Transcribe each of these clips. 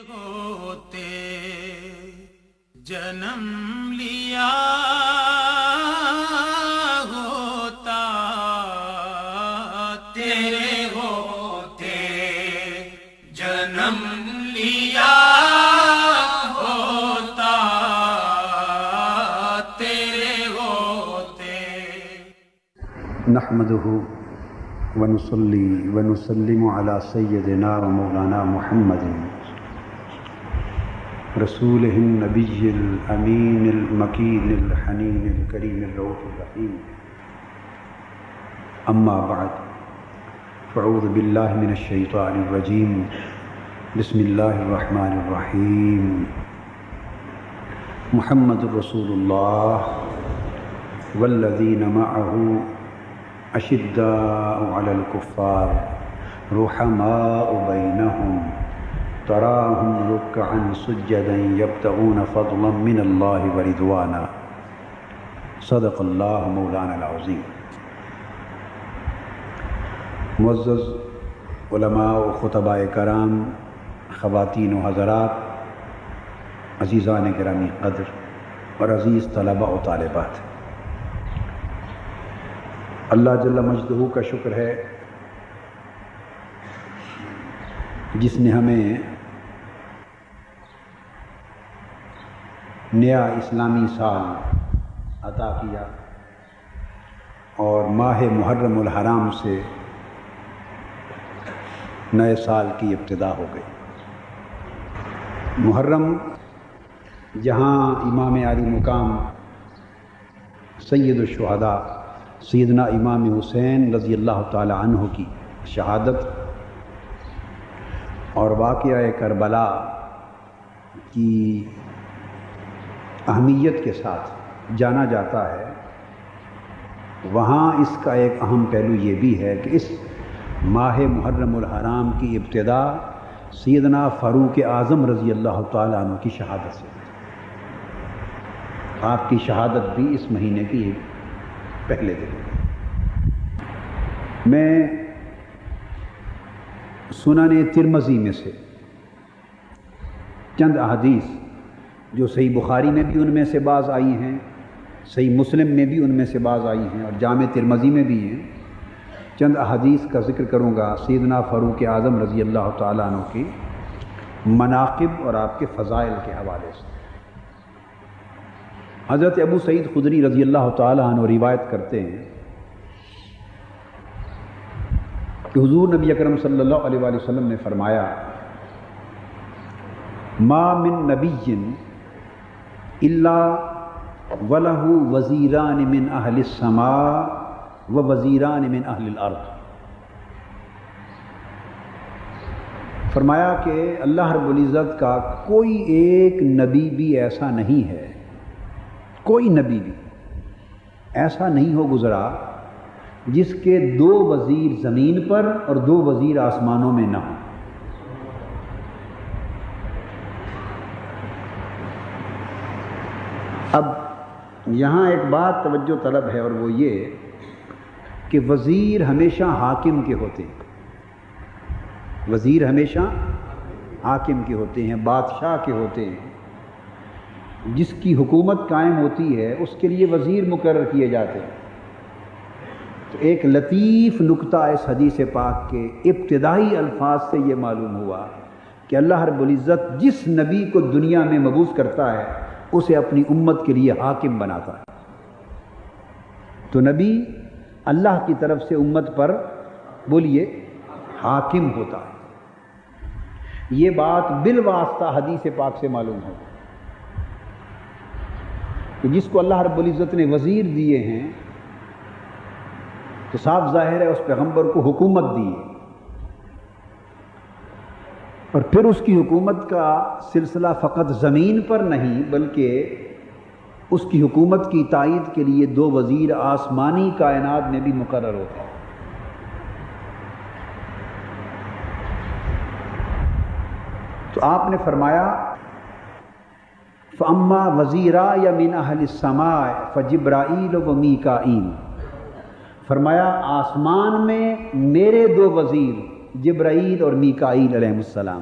ہوتے جنم لیا ہوتا تیرے ہوتے جنم لیا ہوتا تیرے ہوتے۔ نحمده ونصلي ونسلم على سيدنا ومولانا محمد رسوله النبي الأمين المكين الحنين الكريم الرؤوف الرحيم، أما بعد فأعوذ بالله من الشيطان الرجيم، بسم الله الرحمن الرحيم۔ محمد رسول الله والذين معه أشداء على الكفار رحماء بينهم تراهم ركعا سجدا يبتغون فضلا من الله ورضوانا، صدق الله مولانا العظيم۔ معزز علماء و خطباء کرام، خواتین و حضرات، عزیزان گرامی قدر اور عزیز طلباء و طالبات، اللہ جل مجدہ کا شکر ہے جس نے ہمیں نیا اسلامی سال عطا کیا اور ماہ محرم الحرام سے نئے سال کی ابتدا ہو گئی۔ محرم جہاں امام عالی مقام سید الشہداء سیدنا امام حسین رضی اللہ تعالی عنہ کی شہادت اور واقعہ کربلا کی اہمیت کے ساتھ جانا جاتا ہے، وہاں اس کا ایک اہم پہلو یہ بھی ہے کہ اس ماہ محرم الحرام کی ابتدا سیدنا فاروق اعظم رضی اللہ تعالی عنہ کی شہادت سے، آپ کی شہادت بھی اس مہینے کی پہلے دن۔ میں سنن ترمذی میں سے چند احادیث جو صحیح بخاری میں بھی ان میں سے بعض آئی ہیں، صحیح مسلم میں بھی ان میں سے بعض آئی ہیں اور جامع ترمذی میں بھی ہیں، چند احادیث کا ذکر کروں گا سیدنا فاروق اعظم رضی اللہ تعالیٰ عنہ کی مناقب اور آپ کے فضائل کے حوالے سے۔ حضرت ابو سعید خدری رضی اللہ تعالیٰ عنہ روایت کرتے ہیں کہ حضور نبی اکرم صلی اللہ علیہ وآلہ وسلم نے فرمایا، ما من نبی الا وله وزیران من اہل السماء و وزیران من اہل الارض۔ فرمایا کہ اللہ رب العزت کا کوئی ایک نبی بھی ایسا نہیں ہے، کوئی نبی بھی ایسا نہیں ہو گزرا جس کے دو وزیر زمین پر اور دو وزیر آسمانوں میں نہ ہوں۔ اب یہاں ایک بات توجہ طلب ہے اور وہ یہ کہ وزیر ہمیشہ حاکم کے ہوتے ہیں، وزیر ہمیشہ حاکم کے ہوتے ہیں، بادشاہ کے ہوتے ہیں۔ جس کی حکومت قائم ہوتی ہے اس کے لیے وزیر مقرر کیے جاتے ہیں۔ تو ایک لطیف نکتہ اس حدیث پاک کے ابتدائی الفاظ سے یہ معلوم ہوا کہ اللہ رب العزت جس نبی کو دنیا میں مبعوث کرتا ہے اسے اپنی امت کے لیے حاکم بناتا ہے۔ تو نبی اللہ کی طرف سے امت پر بولیے حاکم ہوتا ہے۔ یہ بات بالواسطہ حدیث پاک سے معلوم ہے کہ جس کو اللہ رب العزت نے وزیر دیے ہیں تو صاف ظاہر ہے اس پیغمبر کو حکومت دی ہے، اور پھر اس کی حکومت کا سلسلہ فقط زمین پر نہیں بلکہ اس کی حکومت کی تائید کے لیے دو وزیر آسمانی کائنات میں بھی مقرر ہوتے ہیں۔ تو آپ نے فرمایا فَأَمَّا وَزِيرَايَ مِنْ أَهْلِ السَّمَاءِ فَجِبْرَائِيلُ وَمِيكَائِيلُ، فرمایا آسمان میں میرے دو وزیر جبرائیل اور میکائیل علیہ السلام،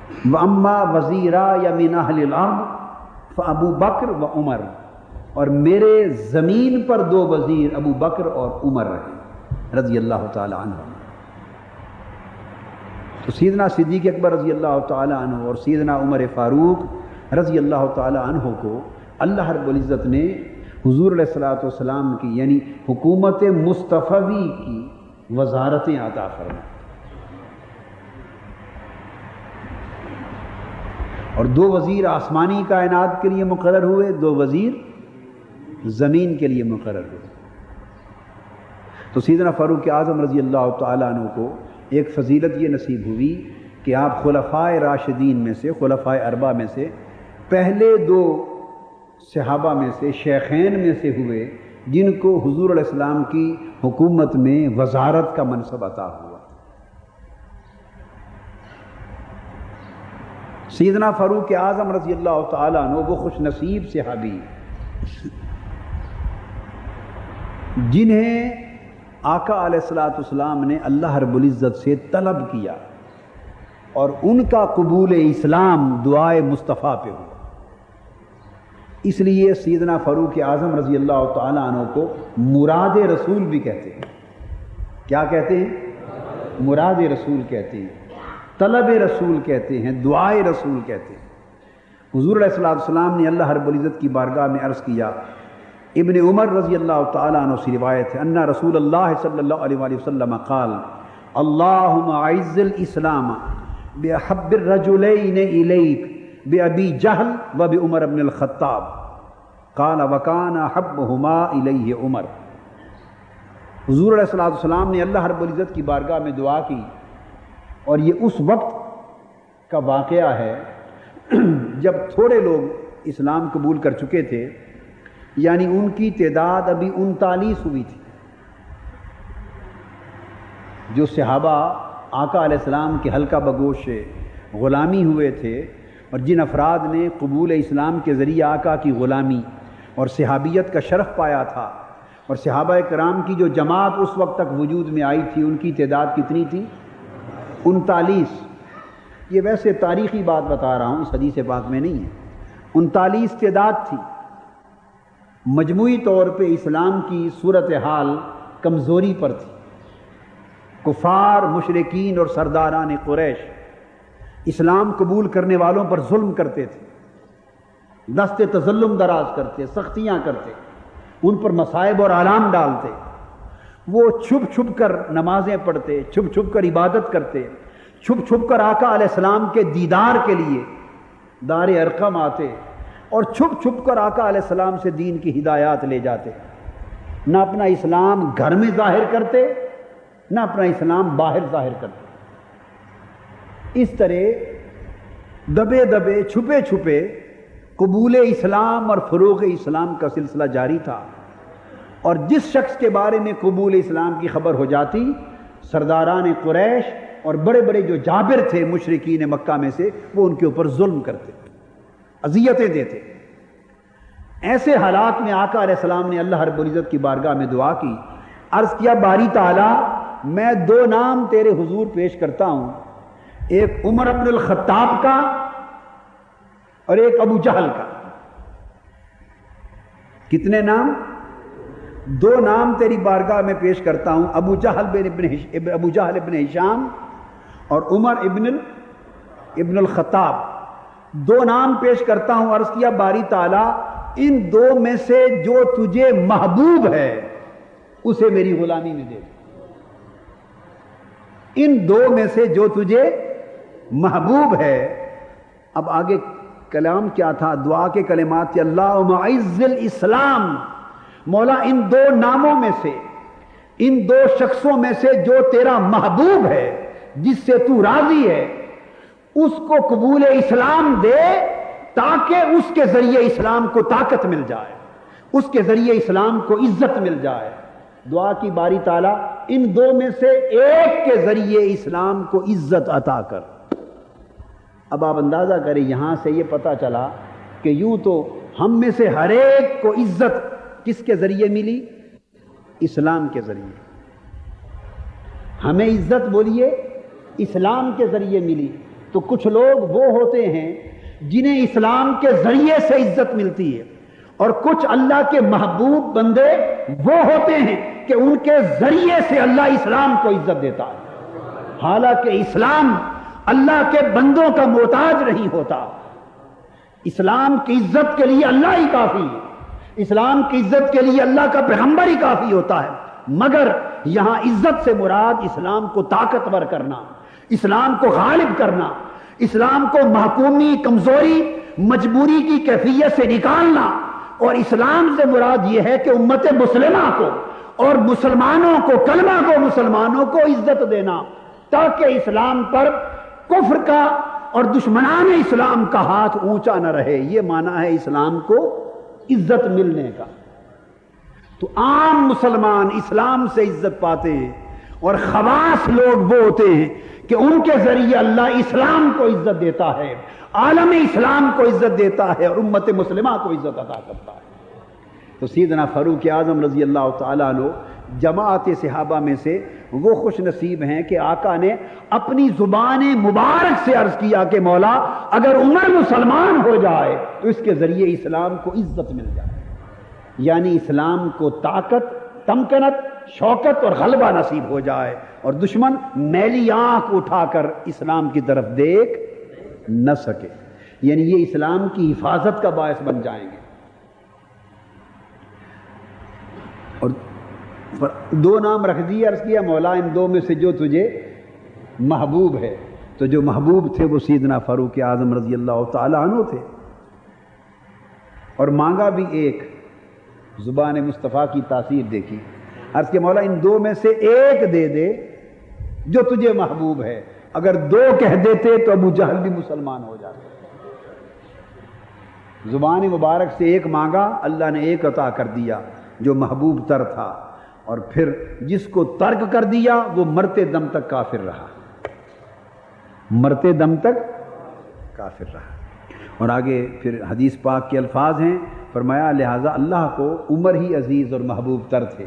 وَأَمَّا وَزِيرَا مِنْ أَهْلِ الْأَرْضِ فَأَبُو بَکر وَعُمَر، اور میرے زمین پر دو وزیر ابو بکر اور عمر رہے رضی اللہ تعالی عنہ۔ تو سیدنا صدیق اکبر رضی اللہ تعالی عنہ اور سیدنا عمر فاروق رضی اللہ تعالی عنہ کو اللہ رب العزت نے حضور علیہ الصلوۃ والسلام کی یعنی حکومت مصطفی کی وزارتیں عطا فرمائیں، اور دو وزیر آسمانی کائنات کے لیے مقرر ہوئے، دو وزیر زمین کے لیے مقرر ہوئے۔ تو سیدنا فاروق اعظم رضی اللہ تعالی عنہ کو ایک فضیلت یہ نصیب ہوئی کہ آپ خلفائے راشدین میں سے، خلفائے اربعہ میں سے پہلے دو صحابہ میں سے، شیخین میں سے ہوئے جن کو حضور علیہ السلام کی حکومت میں وزارت کا منصب عطا ہوا۔ سیدنا فاروق اعظم رضی اللہ تعالیٰ عنہ وہ خوش نصیب صحابی جنہیں آقا علیہ السلام نے اللہ رب العزت سے طلب کیا اور ان کا قبول اسلام دعائے مصطفیٰ پہ ہوا۔ اس لیے سیدنا فاروق اعظم رضی اللہ تعالیٰ عنہ کو مراد رسول بھی کہتے ہیں۔ کیا کہتے ہیں؟ مراد رسول کہتے ہیں، طلب رسول کہتے ہیں، دعائے رسول کہتے ہیں۔ حضور علیہ السلام نے اللہ رب العزت کی بارگاہ میں عرض کیا، ابن عمر رضی اللہ تعالیٰ عنہ سے روایت ہے، ان رسول اللہ صلی اللہ علیہ وآلہ وسلم قال اللہم اعز الاسلام بأحب الرجلین الیک بأبی جہل وبعمر بن الخطاب قال وکان احبہما الیہ عمر۔ حضور علیہ السلام نے اللہ رب العزت کی بارگاہ میں دعا کی، اور یہ اس وقت کا واقعہ ہے جب تھوڑے لوگ اسلام قبول کر چکے تھے، یعنی ان کی تعداد ابھی 39 ہوئی تھی۔ جو صحابہ آقا علیہ السلام کے حلقہ بگوش سے غلامی ہوئے تھے اور جن افراد نے قبول اسلام کے ذریعے آقا کی غلامی اور صحابیت کا شرف پایا تھا، اور صحابہ کرام کی جو جماعت اس وقت تک وجود میں آئی تھی ان کی تعداد کتنی تھی؟ 39۔ یہ ویسے تاریخی بات بتا رہا ہوں، اس حدیث پاک میں نہیں ہے۔ 39 تعداد تھی۔ مجموعی طور پہ اسلام کی صورتحال کمزوری پر تھی۔ کفار، مشرکین اور سرداران قریش اسلام قبول کرنے والوں پر ظلم کرتے تھے، دست تظلم دراز کرتے، سختیاں کرتے، ان پر مصائب اور آلام ڈالتے۔ وہ چھپ چھپ کر نمازیں پڑھتے، چھپ چھپ کر عبادت کرتے، چھپ چھپ کر آقا علیہ السلام کے دیدار کے لیے دار ارقم آتے، اور چھپ چھپ کر آقا علیہ السلام سے دین کی ہدایات لے جاتے۔ نہ اپنا اسلام گھر میں ظاہر کرتے، نہ اپنا اسلام باہر ظاہر کرتے۔ اس طرح دبے دبے، چھپے چھپے قبول اسلام اور فروغ اسلام کا سلسلہ جاری تھا، اور جس شخص کے بارے میں قبول اسلام کی خبر ہو جاتی، سرداران قریش اور بڑے بڑے جو جابر تھے مشرکین مکہ میں سے، وہ ان کے اوپر ظلم کرتے، اذیتیں دیتے۔ ایسے حالات میں آقا علیہ السلام نے اللہ رب العزت کی بارگاہ میں دعا کی، عرض کیا باری تعالیٰ میں 2 نام تیرے حضور پیش کرتا ہوں، ایک عمر بن الخطاب کا اور ایک ابو جہل کا۔ کتنے نام؟ 2 نام تیری بارگاہ میں پیش کرتا ہوں، ابو جہل ابن ہشام اور عمر ابن الخطاب۔ 2 نام پیش کرتا ہوں، عرض کیا باری تعالیٰ ان 2 میں سے جو تجھے محبوب ہے اسے میری غلامی میں دے۔ ان 2 میں سے جو تجھے محبوب ہے۔ اب آگے کلام کیا تھا؟ دعا کے کلمات تھے، اللہم اعز الاسلام، مولا ان 2 ناموں میں سے، ان 2 شخصوں میں سے جو تیرا محبوب ہے، جس سے تو راضی ہے، اس کو قبول اسلام دے، تاکہ اس کے ذریعے اسلام کو طاقت مل جائے، اس کے ذریعے اسلام کو عزت مل جائے۔ دعا کی باری تعالیٰ ان 2 میں سے ایک کے ذریعے اسلام کو عزت عطا کر۔ اب آپ اندازہ کریں، یہاں سے یہ پتہ چلا کہ یوں تو ہم میں سے ہر ایک کو عزت کس کے ذریعے ملی؟ اسلام کے ذریعے۔ ہمیں عزت بولیے اسلام کے ذریعے ملی، تو کچھ لوگ وہ ہوتے ہیں جنہیں اسلام کے ذریعے سے عزت ملتی ہے، اور کچھ اللہ کے محبوب بندے وہ ہوتے ہیں کہ ان کے ذریعے سے اللہ اسلام کو عزت دیتا ہے، حالانکہ اسلام اللہ کے بندوں کا محتاج نہیں ہوتا۔ اسلام کی عزت کے لیے اللہ ہی کافی ہے، اسلام کی عزت کے لیے اللہ کا پیغمبر ہی کافی ہوتا ہے، مگر یہاں عزت سے مراد اسلام کو طاقتور کرنا، اسلام کو غالب کرنا، اسلام کو محکومی، کمزوری، مجبوری کی کیفیت سے نکالنا، اور اسلام سے مراد یہ ہے کہ امت مسلمہ کو اور مسلمانوں کو، کلمہ کو مسلمانوں کو عزت دینا، تاکہ اسلام پر کفر کا اور دشمنان اسلام کا ہاتھ اونچا نہ رہے۔ یہ معنی ہے اسلام کو عزت ملنے کا۔ تو عام مسلمان اسلام سے عزت پاتے ہیں، اور خواص لوگ وہ ہوتے ہیں کہ ان کے ذریعے اللہ اسلام کو عزت دیتا ہے، عالم اسلام کو عزت دیتا ہے، اور امت مسلمہ کو عزت عطا کرتا ہے۔ تو سیدنا فاروق اعظم رضی اللہ تعالیٰ عنہ جماعت صحابہ میں سے وہ خوش نصیب ہیں کہ آقا نے اپنی زبان مبارک سے عرض کیا کہ مولا اگر عمر مسلمان ہو جائے تو اس کے ذریعے اسلام کو عزت مل جائے، یعنی اسلام کو طاقت، تمکنت، شوکت اور غلبہ نصیب ہو جائے، اور دشمن میلی آنکھ اٹھا کر اسلام کی طرف دیکھ نہ سکے، یعنی یہ اسلام کی حفاظت کا باعث بن جائیں گے۔ اور دو نام رکھ دیے، عرض کیا مولا ان دو میں سے جو تجھے محبوب ہے، تو جو محبوب تھے وہ سیدنا فاروق اعظم رضی اللہ تعالیٰ عنہ تھے، اور مانگا بھی ایک، زبان مصطفیٰ کی تاثیر دیکھی، عرض کہ مولا ان دو میں سے ایک دے دے جو تجھے محبوب ہے۔ اگر دو کہہ دیتے تو ابو جہل بھی مسلمان ہو جاتے۔ زبان مبارک سے ایک مانگا، اللہ نے ایک عطا کر دیا جو محبوب تر تھا، اور پھر جس کو ترک کر دیا وہ مرتے دم تک کافر رہا، مرتے دم تک کافر رہا۔ اور آگے پھر حدیث پاک کے الفاظ ہیں، فرمایا لہٰذا اللہ کو عمر ہی عزیز اور محبوب تر تھے۔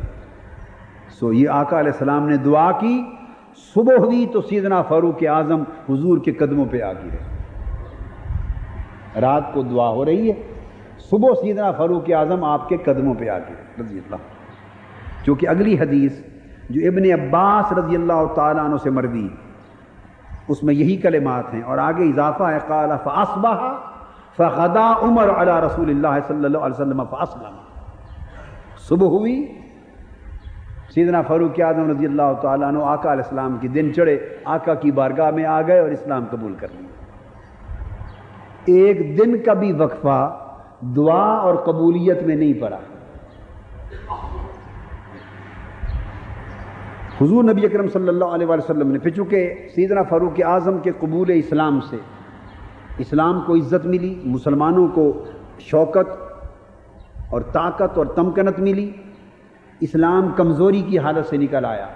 سو یہ آقا علیہ السلام نے دعا کی، صبح ہوئی تو سیدنا فاروق اعظم حضور کے قدموں پہ آ گرے۔ رات کو دعا ہو رہی ہے، صبح سیدنا فاروق اعظم آپ کے قدموں پہ آ گرے رضی اللہ، چونکہ اگلی حدیث جو ابن عباس رضی اللہ تعالیٰ عنہ سے مروی اس میں یہی کلمات ہیں، اور آگے اضافہ ہے قال فاصبح فغدا عمر علی رسول اللہ صلی اللہ علیہ وسلم فاسلم۔ صبح ہوئی، سیدنا فاروق اعظم رضی اللہ تعالیٰ عنہ آقا علیہ السلام کی دن چڑھے، آقا کی بارگاہ میں آ گئے اور اسلام قبول کر لیا۔ ایک دن کا بھی وقفہ دعا اور قبولیت میں نہیں پڑا۔ حضور نبی اکرم صلی اللہ علیہ وسلم نے، پھر چونکہ سیدنا فاروق اعظم کے قبول اسلام سے اسلام کو عزت ملی، مسلمانوں کو شوکت اور طاقت اور تمکنت ملی، اسلام کمزوری کی حالت سے نکل آیا،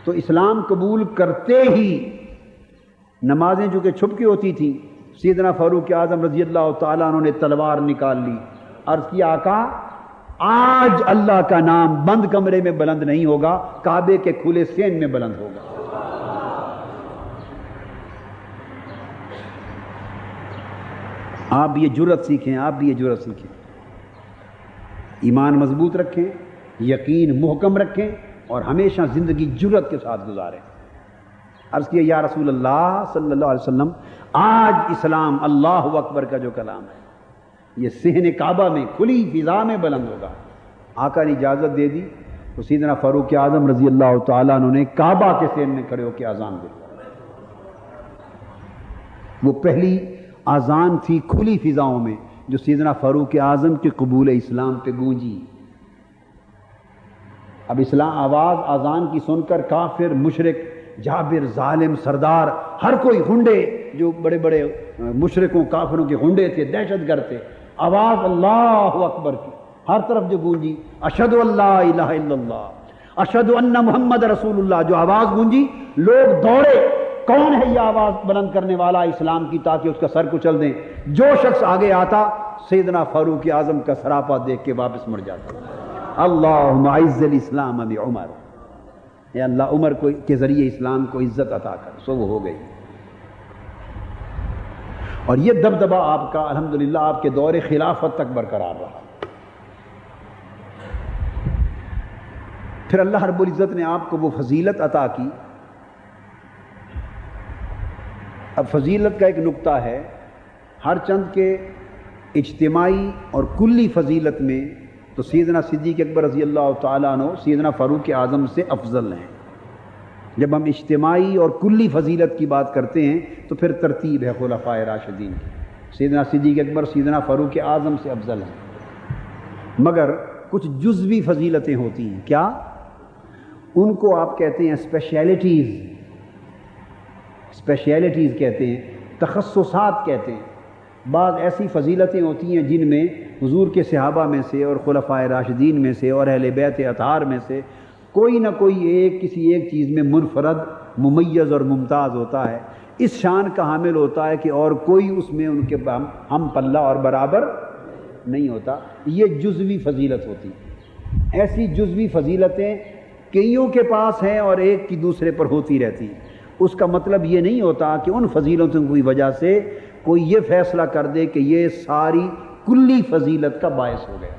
تو اسلام قبول کرتے ہی نمازیں جو کہ چھپ کے ہوتی تھیں، سیدنا فاروق اعظم رضی اللہ تعالیٰ عنہ نے تلوار نکال لی، عرض کیا آقا آج اللہ کا نام بند کمرے میں بلند نہیں ہوگا، کعبے کے کھلے سین میں بلند ہوگا۔ آپ بھی یہ جرأت سیکھیں، آپ بھی یہ جرأت سیکھیں، ایمان مضبوط رکھیں، یقین محکم رکھیں، اور ہمیشہ زندگی جرأت کے ساتھ گزاریں۔ عرض کیا یا رسول اللہ صلی اللہ علیہ وسلم آج اسلام اللہ اکبر کا جو کلام ہے یہ صحن کعبہ میں کھلی فضا میں بلند ہوگا۔ آقا نے اجازت دے دی تو سیدنا فاروق اعظم رضی اللہ تعالیٰ عنہ نے کعبہ کے صحن میں کھڑے ہو کے اذان دی۔ وہ پہلی اذان تھی کھلی فضاؤں میں جو سیدنا فاروق اعظم کے قبول اسلام پہ گونجی۔ اب اسلام آواز اذان کی سن کر کافر، مشرک، جابر، ظالم، سردار، ہر کوئی غنڈے جو بڑے بڑے مشرکوں کافروں کے غنڈے تھے، دہشت گرد تھے، آواز اللہ اکبر کی ہر طرف جو گونجی، اشہد ان لا الہ الا اللہ، اشہد ان محمد رسول اللہ، جو آواز گونجی لوگ دوڑے، کون ہے یہ آواز بلند کرنے والا اسلام کی تاکہ اس کا سر کچل دیں۔ جو شخص آگے آتا سیدنا فاروق اعظم کا سراپا دیکھ کے واپس مڑ جاتا۔ اللہم اعز الاسلام بعمر، اے اللہ عمر کے ذریعے اسلام کو عزت عطا کر۔ سو وہ ہو گئی۔ اور یہ دبدبہ آپ کا الحمدللہ آپ کے دور خلافت تک برقرار رہا۔ پھر اللہ رب العزت نے آپ کو وہ فضیلت عطا کی۔ اب فضیلت کا ایک نقطہ ہے، ہر چند کے اجتماعی اور کلی فضیلت میں تو سیدنا صدیق اکبر رضی اللہ تعالیٰ عنہ سیدنا فاروق اعظم سے افضل ہیں۔ جب ہم اجتماعی اور کلی فضیلت کی بات کرتے ہیں تو پھر ترتیب ہے خلفائے راشدین کی، سیدنا صدیق اکبر سیدنا فاروق اعظم سے افضل ہیں۔ مگر کچھ جزوی فضیلتیں ہوتی ہیں، کیا؟ ان کو آپ کہتے ہیں اسپیشیلٹیز کہتے ہیں، تخصصات کہتے ہیں۔ بعض ایسی فضیلتیں ہوتی ہیں جن میں حضور کے صحابہ میں سے اور خلفائے راشدین میں سے اور اہل بیت اطہار میں سے کوئی نہ کوئی ایک کسی ایک چیز میں منفرد، ممیز اور ممتاز ہوتا ہے، اس شان کا حامل ہوتا ہے کہ اور کوئی اس میں ان کے ہم پلہ اور برابر نہیں ہوتا۔ یہ جزوی فضیلت ہوتی ہے۔ ایسی جزوی فضیلتیں کئیوں کے پاس ہیں اور ایک کی دوسرے پر ہوتی رہتی ہیں۔ اس کا مطلب یہ نہیں ہوتا کہ ان فضیلتوں کی وجہ سے کوئی یہ فیصلہ کر دے کہ یہ ساری کلی فضیلت کا باعث ہو گیا۔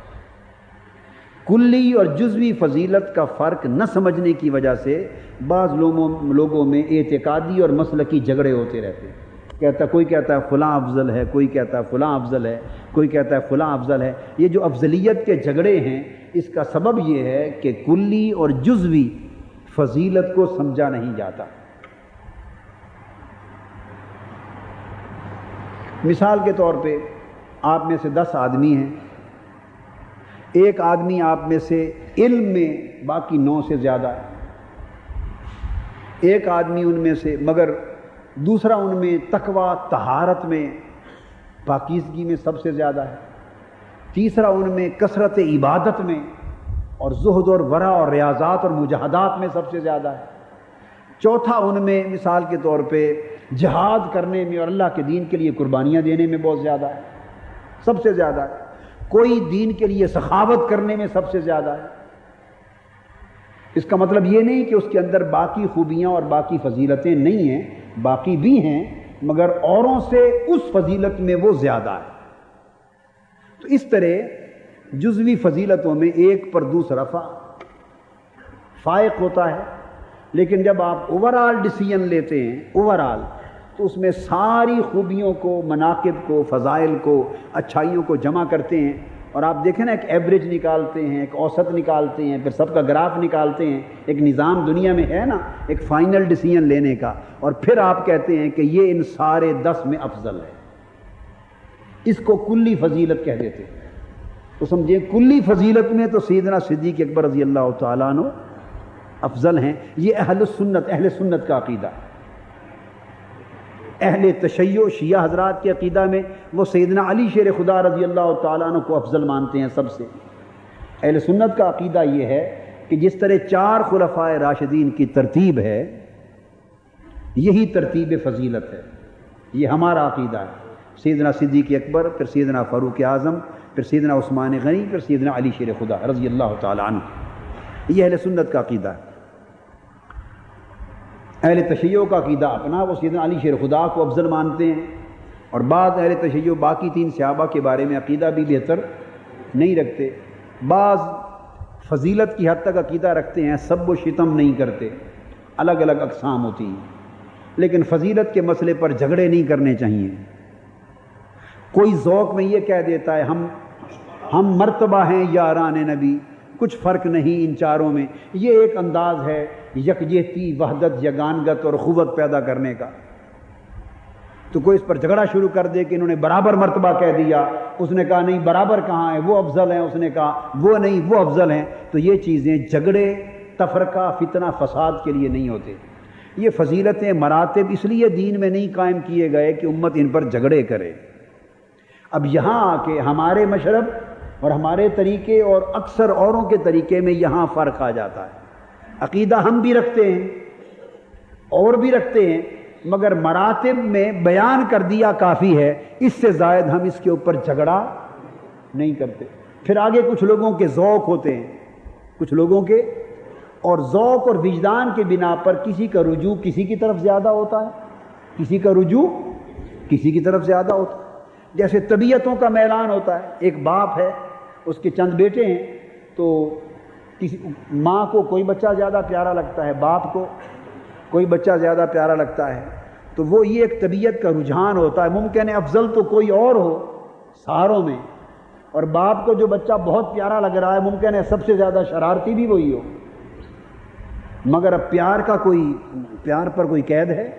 کلی اور جزوی فضیلت کا فرق نہ سمجھنے کی وجہ سے بعض لوگوں میں اعتقادی اور مسلکی جھگڑے ہوتے رہتے ہیں۔ کوئی کہتا ہے فلاں افضل ہے، کوئی کہتا ہے فلاں افضل ہے، کوئی کہتا ہے فلاں افضل ہے۔ یہ جو افضلیت کے جھگڑے ہیں، اس کا سبب یہ ہے کہ کلی اور جزوی فضیلت کو سمجھا نہیں جاتا۔ مثال کے طور پہ آپ میں سے 10 آدمی ہیں، ایک آدمی آپ میں سے علم میں باقی 9 سے زیادہ ہے، ایک آدمی ان میں سے مگر دوسرا ان میں تقوی طہارت میں پاکیزگی میں سب سے زیادہ ہے، تیسرا ان میں کثرت عبادت میں اور زہد اور ورع اور ریاضات اور مجاہدات میں سب سے زیادہ ہے، چوتھا ان میں مثال کے طور پہ جہاد کرنے میں اور اللہ کے دین کے لیے قربانیاں دینے میں بہت زیادہ ہے، سب سے زیادہ ہے، کوئی دین کے لیے سخاوت کرنے میں سب سے زیادہ ہے۔ اس کا مطلب یہ نہیں کہ اس کے اندر باقی خوبیاں اور باقی فضیلتیں نہیں ہیں، باقی بھی ہیں، مگر اوروں سے اس فضیلت میں وہ زیادہ ہے۔ تو اس طرح جزوی فضیلتوں میں ایک پر دوسرا فائق ہوتا ہے، لیکن جب آپ اوورآل ڈیسیژن لیتے ہیں اوورآل، تو اس میں ساری خوبیوں کو، مناقب کو، فضائل کو، اچھائیوں کو جمع کرتے ہیں، اور آپ دیکھیں نا ایک ایوریج نکالتے ہیں، ایک اوسط نکالتے ہیں، پھر سب کا گراف نکالتے ہیں، ایک نظام دنیا میں ہے نا ایک فائنل ڈیسیژن لینے کا، اور پھر آپ کہتے ہیں کہ یہ ان سارے 10 میں افضل ہے۔ اس کو کلی فضیلت کہہ دیتے ہیں۔ تو سمجھیں کلی فضیلت میں تو سیدنا صدیق اکبر رضی اللہ تعالیٰ عنہ افضل ہیں۔ یہ اہل سنت کا عقیدہ ہے۔ اہل تشیع شیعہ حضرات کے عقیدہ میں وہ سیدنا علی شیر خدا رضی اللہ تعالیٰ عنہ کو افضل مانتے ہیں سب سے۔ اہل سنت کا عقیدہ یہ ہے کہ جس طرح 4 خلفائے راشدین کی ترتیب ہے، یہی ترتیب فضیلت ہے۔ یہ ہمارا عقیدہ ہے، سیدنا صدیق اکبر، پھر سیدنا فاروق اعظم، پھر سیدنا عثمان غنی، پھر سیدنا علی شیر خدا رضی اللہ تعالیٰ عنہ۔ یہ اہل سنت کا عقیدہ ہے۔ اہل تشیع کا عقیدہ اپنا، وہ سیدنا علی شیر خدا کو افضل مانتے ہیں، اور بعض اہل تشیع باقی 3 صحابہ کے بارے میں عقیدہ بھی بہتر نہیں رکھتے، بعض فضیلت کی حد تک عقیدہ رکھتے ہیں، سب و شتم نہیں کرتے، الگ الگ اقسام ہوتی ہیں، لیکن فضیلت کے مسئلے پر جھگڑے نہیں کرنے چاہیے۔ کوئی ذوق میں یہ کہہ دیتا ہے ہم مرتبہ ہیں یاران نبی، کچھ فرق نہیں ان چاروں میں، یہ ایک انداز ہے یکجہتی، وحدت، یگانگت اور قوت پیدا کرنے کا۔ تو کوئی اس پر جھگڑا شروع کر دے کہ انہوں نے برابر مرتبہ کہہ دیا، اس نے کہا نہیں برابر کہاں ہے، وہ افضل ہیں، اس نے کہا وہ نہیں وہ افضل ہیں، تو یہ چیزیں جھگڑے، تفرقہ، فتنہ، فساد کے لیے نہیں ہوتے۔ یہ فضیلتیں، مراتب اس لیے دین میں نہیں قائم کیے گئے کہ امت ان پر جھگڑے کرے۔ اب یہاں آ کے ہمارے مشرب اور ہمارے طریقے اور اکثر اوروں کے طریقے میں یہاں فرق آ جاتا ہے۔ عقیدہ ہم بھی رکھتے ہیں اور بھی رکھتے ہیں، مگر مراتب میں بیان کر دیا کافی ہے، اس سے زائد ہم اس کے اوپر جھگڑا نہیں کرتے۔ پھر آگے کچھ لوگوں کے ذوق ہوتے ہیں، کچھ لوگوں کے، اور ذوق اور وجدان کے بنا پر کسی کا رجوع کسی کی طرف زیادہ ہوتا ہے، کسی کا رجوع کسی کی طرف زیادہ ہوتا ہے. جیسے طبیعتوں کا میلان ہوتا ہے. ایک باپ ہے، اس کے چند بیٹے ہیں، تو کسی ماں کو کوئی بچہ زیادہ پیارا لگتا ہے، باپ کو کوئی بچہ زیادہ پیارا لگتا ہے. تو وہ یہ ایک طبیعت کا رجحان ہوتا ہے. ممکن ہے افضل تو کوئی اور ہو ساروں میں، اور باپ کو جو بچہ بہت پیارا لگ رہا ہے ممکن ہے سب سے زیادہ شرارتی بھی وہی ہو. مگر اب پیار پر کوئی قید ہے؟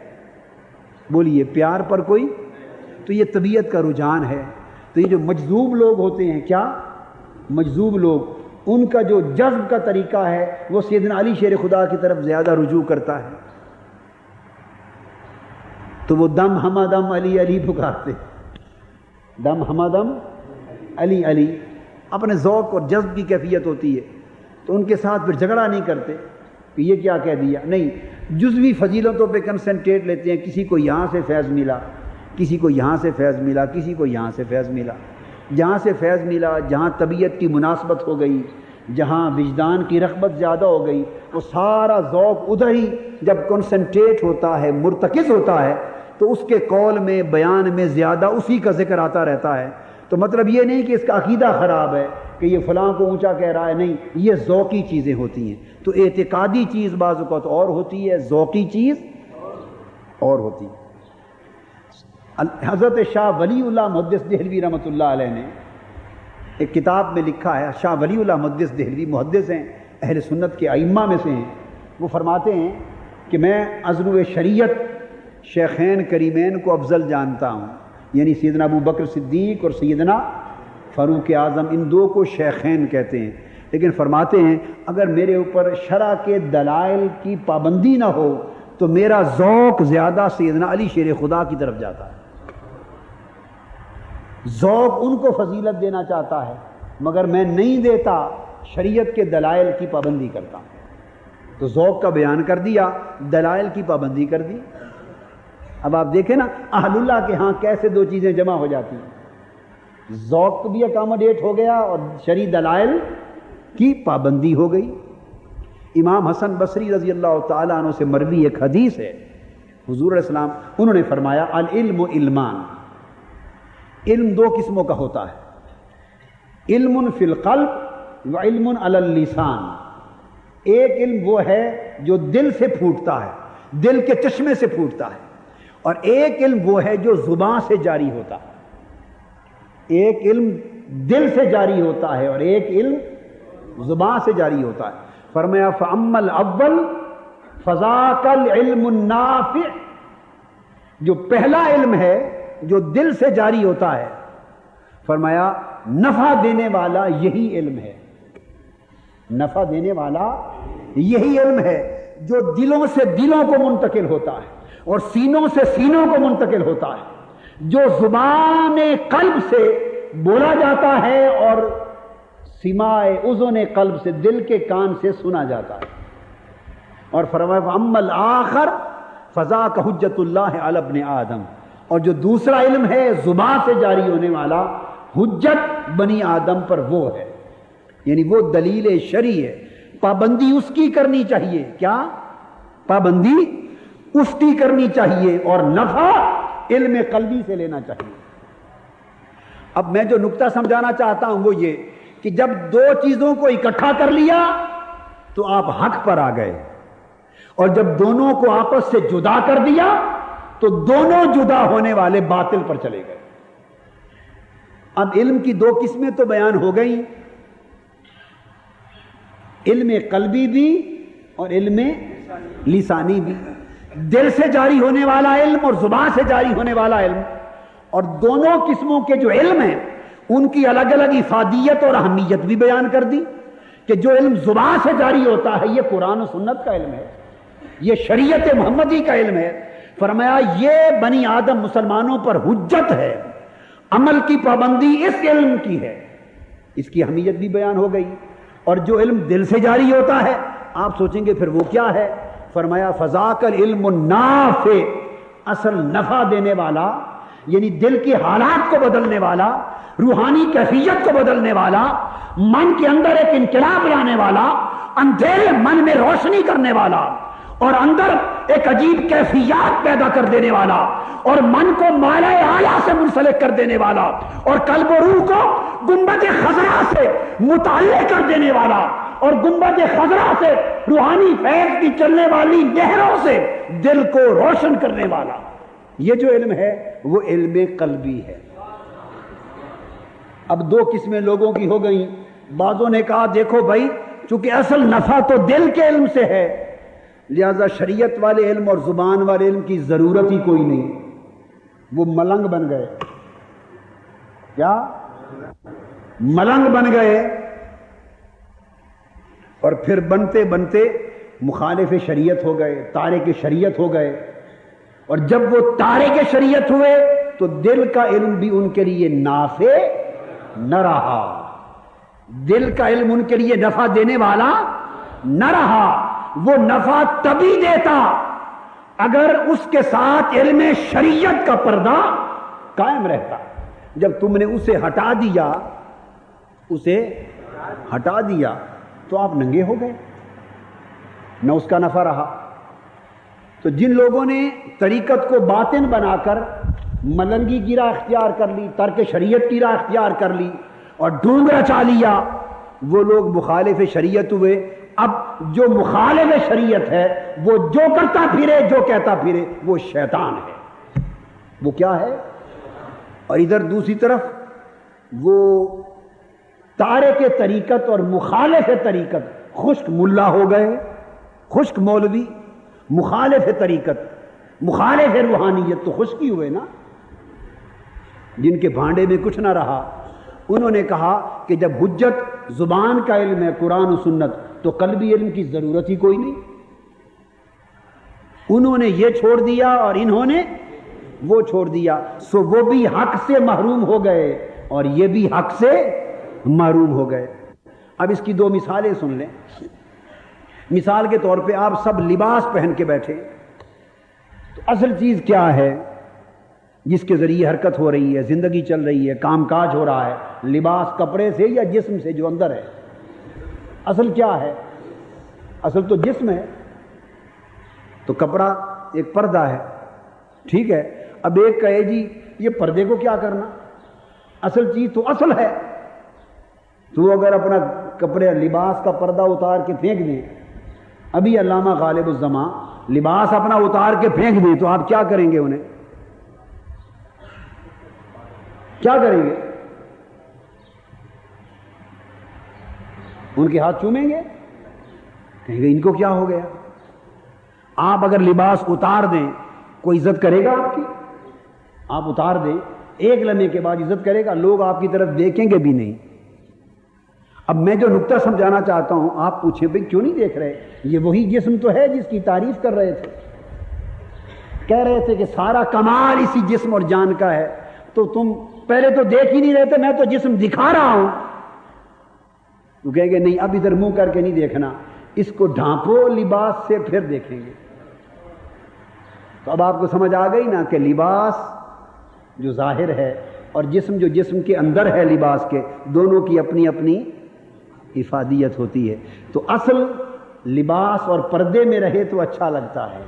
بولیے، پیار پر کوئی؟ تو یہ طبیعت کا رجحان ہے. تو یہ جو مجذوب لوگ ہوتے ہیں، کیا مجذوب لوگ، ان کا جو جذب کا طریقہ ہے وہ سیدنا علی شیر خدا کی طرف زیادہ رجوع کرتا ہے. تو وہ دم ہمدم علی علی پکارتے، دم ہمدم علی علی. اپنے ذوق اور جذب کی کیفیت ہوتی ہے، تو ان کے ساتھ پھر جھگڑا نہیں کرتے کہ یہ کیا کہہ دیا، نہیں، جزوی فضیلتوں پہ کنسنٹریٹ لیتے ہیں. کسی کو یہاں سے فیض ملا، کسی کو یہاں سے فیض ملا، کسی کو یہاں سے فیض ملا. جہاں سے فیض ملا، جہاں طبیعت کی مناسبت ہو گئی، جہاں وجدان کی رغبت زیادہ ہو گئی، وہ سارا ذوق ادھر ہی جب کنسنٹریٹ ہوتا ہے، مرتکز ہوتا ہے، تو اس کے قول میں، بیان میں زیادہ اسی کا ذکر آتا رہتا ہے. تو مطلب یہ نہیں کہ اس کا عقیدہ خراب ہے کہ یہ فلاں کو اونچا کہہ رہا ہے، نہیں، یہ ذوقی چیزیں ہوتی ہیں. تو اعتقادی چیز بعض اوقات اور ہوتی ہے، ذوقی چیز اور ہوتی ہے. حضرت شاہ ولی اللہ محدث دہلوی رحمۃ اللہ علیہ نے ایک کتاب میں لکھا ہے. شاہ ولی اللہ محدث دہلوی محدث ہیں، اہل سنت کے ائمہ میں سے ہیں. وہ فرماتے ہیں کہ میں عضو شریعت شیخین کریمین کو افضل جانتا ہوں، یعنی سیدنا ابو بکر صدیق اور سیدنا فاروق اعظم، ان دو کو شیخین کہتے ہیں. لیکن فرماتے ہیں اگر میرے اوپر شرع کے دلائل کی پابندی نہ ہو تو میرا ذوق زیادہ سیدنا علی شیر خدا کی طرف جاتا ہے. ذوق ان کو فضیلت دینا چاہتا ہے مگر میں نہیں دیتا، شریعت کے دلائل کی پابندی کرتا ہوں. تو ذوق کا بیان کر دیا، دلائل کی پابندی کر دی. اب آپ دیکھیں نا اہل اللہ کے ہاں کیسے دو چیزیں جمع ہو جاتی ہیں، ذوق بھی اکاموڈیٹ ہو گیا اور شرعی دلائل کی پابندی ہو گئی. امام حسن بصری رضی اللہ تعالیٰ عنہ سے مروی ایک حدیث ہے، حضور علیہ السلام انہوں نے فرمایا العلم علمان، علم دو قسموں کا ہوتا ہے، علم فی القلب و علم علی اللسان. ایک علم وہ ہے جو دل سے پھوٹتا ہے، دل کے چشمے سے پھوٹتا ہے، اور ایک علم وہ ہے جو زبان سے جاری ہوتا ہے. ایک علم دل سے جاری ہوتا ہے اور ایک علم زبان سے جاری ہوتا ہے. فرمایا فَأَمَّا الْأَوَّلُ فَذَاكَ الْعِلْمُ النَّافِعُ، جو پہلا علم ہے جو دل سے جاری ہوتا ہے، فرمایا نفع دینے والا یہی علم ہے. نفع دینے والا یہی علم ہے جو دلوں سے دلوں کو منتقل ہوتا ہے اور سینوں سے سینوں کو منتقل ہوتا ہے، جو زبان قلب سے بولا جاتا ہے اور سماع اذن قلب سے، دل کے کان سے سنا جاتا ہے. اور فرمایا فَأَمَّا الْآخَرُ فَذَاكَ حُجَّةُ اللَّهِ عَلَى ابْنِ آدم، اور جو دوسرا علم ہے زبان سے جاری ہونے والا، حجت بنی آدم پر وہ ہے، یعنی وہ دلیل شرعی ہے. پابندی اس کی کرنی چاہیے، کیا پابندی اس کی کرنی چاہیے، اور نفع علم قلبی سے لینا چاہیے. اب میں جو نقطہ سمجھانا چاہتا ہوں وہ یہ کہ جب دو چیزوں کو اکٹھا کر لیا تو آپ حق پر آ گئے، اور جب دونوں کو آپس سے جدا کر دیا تو دونوں جدا ہونے والے باطل پر چلے گئے. اب علم کی دو قسمیں تو بیان ہو گئیں، علم قلبی بھی اور علم لسانی بھی. دل سے جاری ہونے والا علم اور زبان سے جاری ہونے والا علم، اور دونوں قسموں کے جو علم ہیں ان کی الگ الگ افادیت اور اہمیت بھی بیان کر دی. کہ جو علم زبان سے جاری ہوتا ہے یہ قرآن و سنت کا علم ہے، یہ شریعت محمدی کا علم ہے. فرمایا یہ بنی آدم مسلمانوں پر حجت ہے، عمل کی پابندی اس علم کی ہے، اس کی اہمیت بھی بیان ہو گئی. اور جو علم دل سے جاری ہوتا ہے آپ سوچیں گے پھر وہ کیا ہے؟ فرمایا فذاک العلم النافع، اصل نفع دینے والا، یعنی دل کے حالات کو بدلنے والا، روحانی کیفیت کو بدلنے والا، من کے اندر ایک انقلاب لانے والا، اندھیرے من میں روشنی کرنے والا، اور اندر ایک عجیب کیفیات پیدا کر دینے والا، اور من کو مالا اعلیٰ سے منسلک کر دینے والا، اور قلب و روح کو گنبد خضرا سے متعلق کر دینے والا، اور گنبد خضرا سے روحانی فیض کی چلنے والی نہروں سے دل کو روشن کرنے والا، یہ جو علم ہے وہ علم قلبی ہے۔ اب دو قسمیں لوگوں کی ہو گئیں۔ بعضوں نے کہا دیکھو بھائی، چونکہ اصل نفع تو دل کے علم سے ہے، لہذا شریعت والے علم اور زبان والے علم کی ضرورت ہی کوئی نہیں۔ وہ ملنگ بن گئے۔ کیا؟ ملنگ بن گئے، اور پھر بنتے بنتے مخالف شریعت ہو گئے، تارک شریعت ہو گئے، اور جب وہ تارک شریعت ہوئے تو دل کا علم بھی ان کے لیے نافع نہ رہا، دل کا علم ان کے لیے نفع دینے والا نہ رہا۔ وہ نفع تبھی دیتا اگر اس کے ساتھ علم شریعت کا پردہ قائم رہتا۔ جب تم نے اسے ہٹا دیا تو آپ ننگے ہو گئے، نہ اس کا نفع رہا۔ تو جن لوگوں نے طریقت کو باطن بنا کر ملنگی کی راہ اختیار کر لی، ترک شریعت کی راہ اختیار کر لی اور ڈھونگ رچا لیا، وہ لوگ مخالف شریعت ہوئے۔ اب جو مخالف شریعت ہے وہ جو کرتا پھرے، جو کہتا پھرے، وہ شیطان ہے۔ وہ کیا ہے؟ اور ادھر دوسری طرف وہ تارک طریقت اور مخالف طریقت، خشک ملا ہو گئے، خشک مولوی، مخالف طریقت، مخالف روحانیت، تو خشکی ہوئے نا۔ جن کے بھانڈے میں کچھ نہ رہا، انہوں نے کہا کہ جب حجت زبان کا علم ہے، قرآن و سنت، تو قلبی علم کی ضرورت ہی کوئی نہیں۔ انہوں نے یہ چھوڑ دیا اور انہوں نے وہ چھوڑ دیا، سو وہ بھی حق سے محروم ہو گئے اور یہ بھی حق سے محروم ہو گئے۔ اب اس کی دو مثالیں سن لیں۔ مثال کے طور پہ آپ سب لباس پہن کے بیٹھے، تو اصل چیز کیا ہے جس کے ذریعے حرکت ہو رہی ہے، زندگی چل رہی ہے، کام کاج ہو رہا ہے؟ لباس کپڑے سے یا جسم سے جو اندر ہے؟ اصل کیا ہے؟ اصل تو جسم ہے۔ تو کپڑا ایک پردہ ہے، ٹھیک ہے۔ اب ایک کہے جی یہ پردے کو کیا کرنا، اصل چیز تو اصل ہے۔ تو اگر اپنا کپڑے لباس کا پردہ اتار کے پھینک دیں، ابھی علامہ غالب الزماں لباس اپنا اتار کے پھینک دیں، تو آپ کیا کریں گے؟ انہیں کیا کریں گے؟ ان کے ہاتھ چومیں گے، کہیں گے ان کو کیا ہو گیا؟ آپ اگر لباس اتار دیں، کوئی عزت کرے گا آپ کی؟ آپ اتار دیں، ایک لمحے کے بعد عزت کرے گا؟ لوگ آپ کی طرف دیکھیں گے بھی نہیں۔ اب میں جو نقطہ سمجھانا چاہتا ہوں، آپ پوچھیں بھئی کیوں نہیں دیکھ رہے؟ یہ وہی جسم تو ہے جس کی تعریف کر رہے تھے، کہہ رہے تھے کہ سارا کمال اسی جسم اور جان کا ہے، تو تم پہلے تو دیکھ ہی نہیں رہے تھے، میں تو جسم دکھا رہا ہوں۔ تو کہیں گے نہیں، اب ادھر منہ کر کے نہیں دیکھنا، اس کو ڈھانپو لباس سے، پھر دیکھیں گے۔ تو اب آپ کو سمجھ آ گئی نا کہ لباس جو ظاہر ہے اور جسم جو جسم کے اندر ہے لباس کے، دونوں کی اپنی اپنی افادیت ہوتی ہے۔ تو اصل لباس اور پردے میں رہے تو اچھا لگتا ہے۔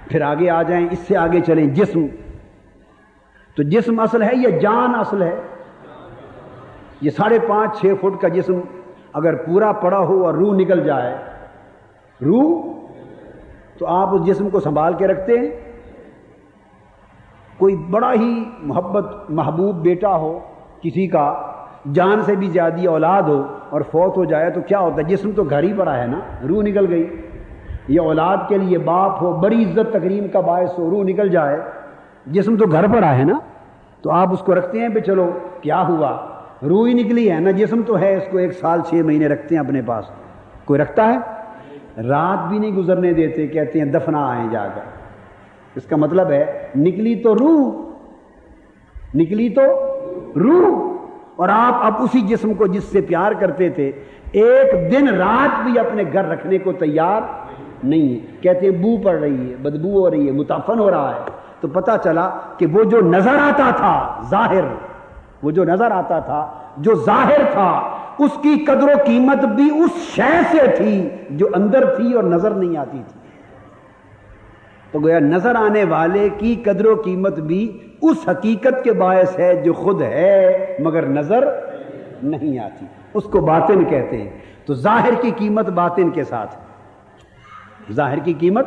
پھر آگے آ جائیں، اس سے آگے چلیں، جسم۔ تو جسم اصل ہے یا جان اصل ہے؟ یہ 5.5-6 فٹ کا جسم اگر پورا پڑا ہو اور روح نکل جائے، روح، تو آپ اس جسم کو سنبھال کے رکھتے ہیں؟ کوئی بڑا ہی محبوب بیٹا ہو کسی کا، جان سے بھی زیادہ اولاد ہو اور فوت ہو جائے تو کیا ہوتا ہے؟ جسم تو گھر ہی پڑا ہے نا، روح نکل گئی۔ یہ اولاد کے لیے باپ ہو، بڑی عزت تکریم کا باعث ہو، روح نکل جائے، جسم تو گھر پڑا ہے نا، تو آپ اس کو رکھتے ہیں، پہ چلو کیا ہوا، روح ہی نکلی ہے نا، جسم تو ہے، اس کو 1 سال 6 مہینے رکھتے ہیں اپنے پاس۔ کوئی رکھتا ہے؟ رات بھی نہیں گزرنے دیتے، کہتے ہیں دفنا آئیں جا کر۔ اس کا مطلب ہے نکلی تو روح، نکلی تو روح، اور آپ اب اسی جسم کو جس سے پیار کرتے تھے ایک دن رات بھی اپنے گھر رکھنے کو تیار نہیں ہے، کہتے ہیں بو پڑ رہی ہے، بدبو ہو رہی ہے، متعفن ہو رہا ہے۔ تو پتہ چلا کہ وہ جو نظر آتا تھا ظاہر، وہ جو نظر آتا تھا، جو ظاہر تھا، اس کی قدر و قیمت بھی اس شے سے تھی جو اندر تھی اور نظر نہیں آتی تھی۔ تو گویا نظر آنے والے کی قدر و قیمت بھی اس حقیقت کے باعث ہے جو خود ہے مگر نظر نہیں آتی، اس کو باطن کہتے ہیں۔ تو ظاہر کی قیمت باطن کے ساتھ ہے، ظاہر کی قیمت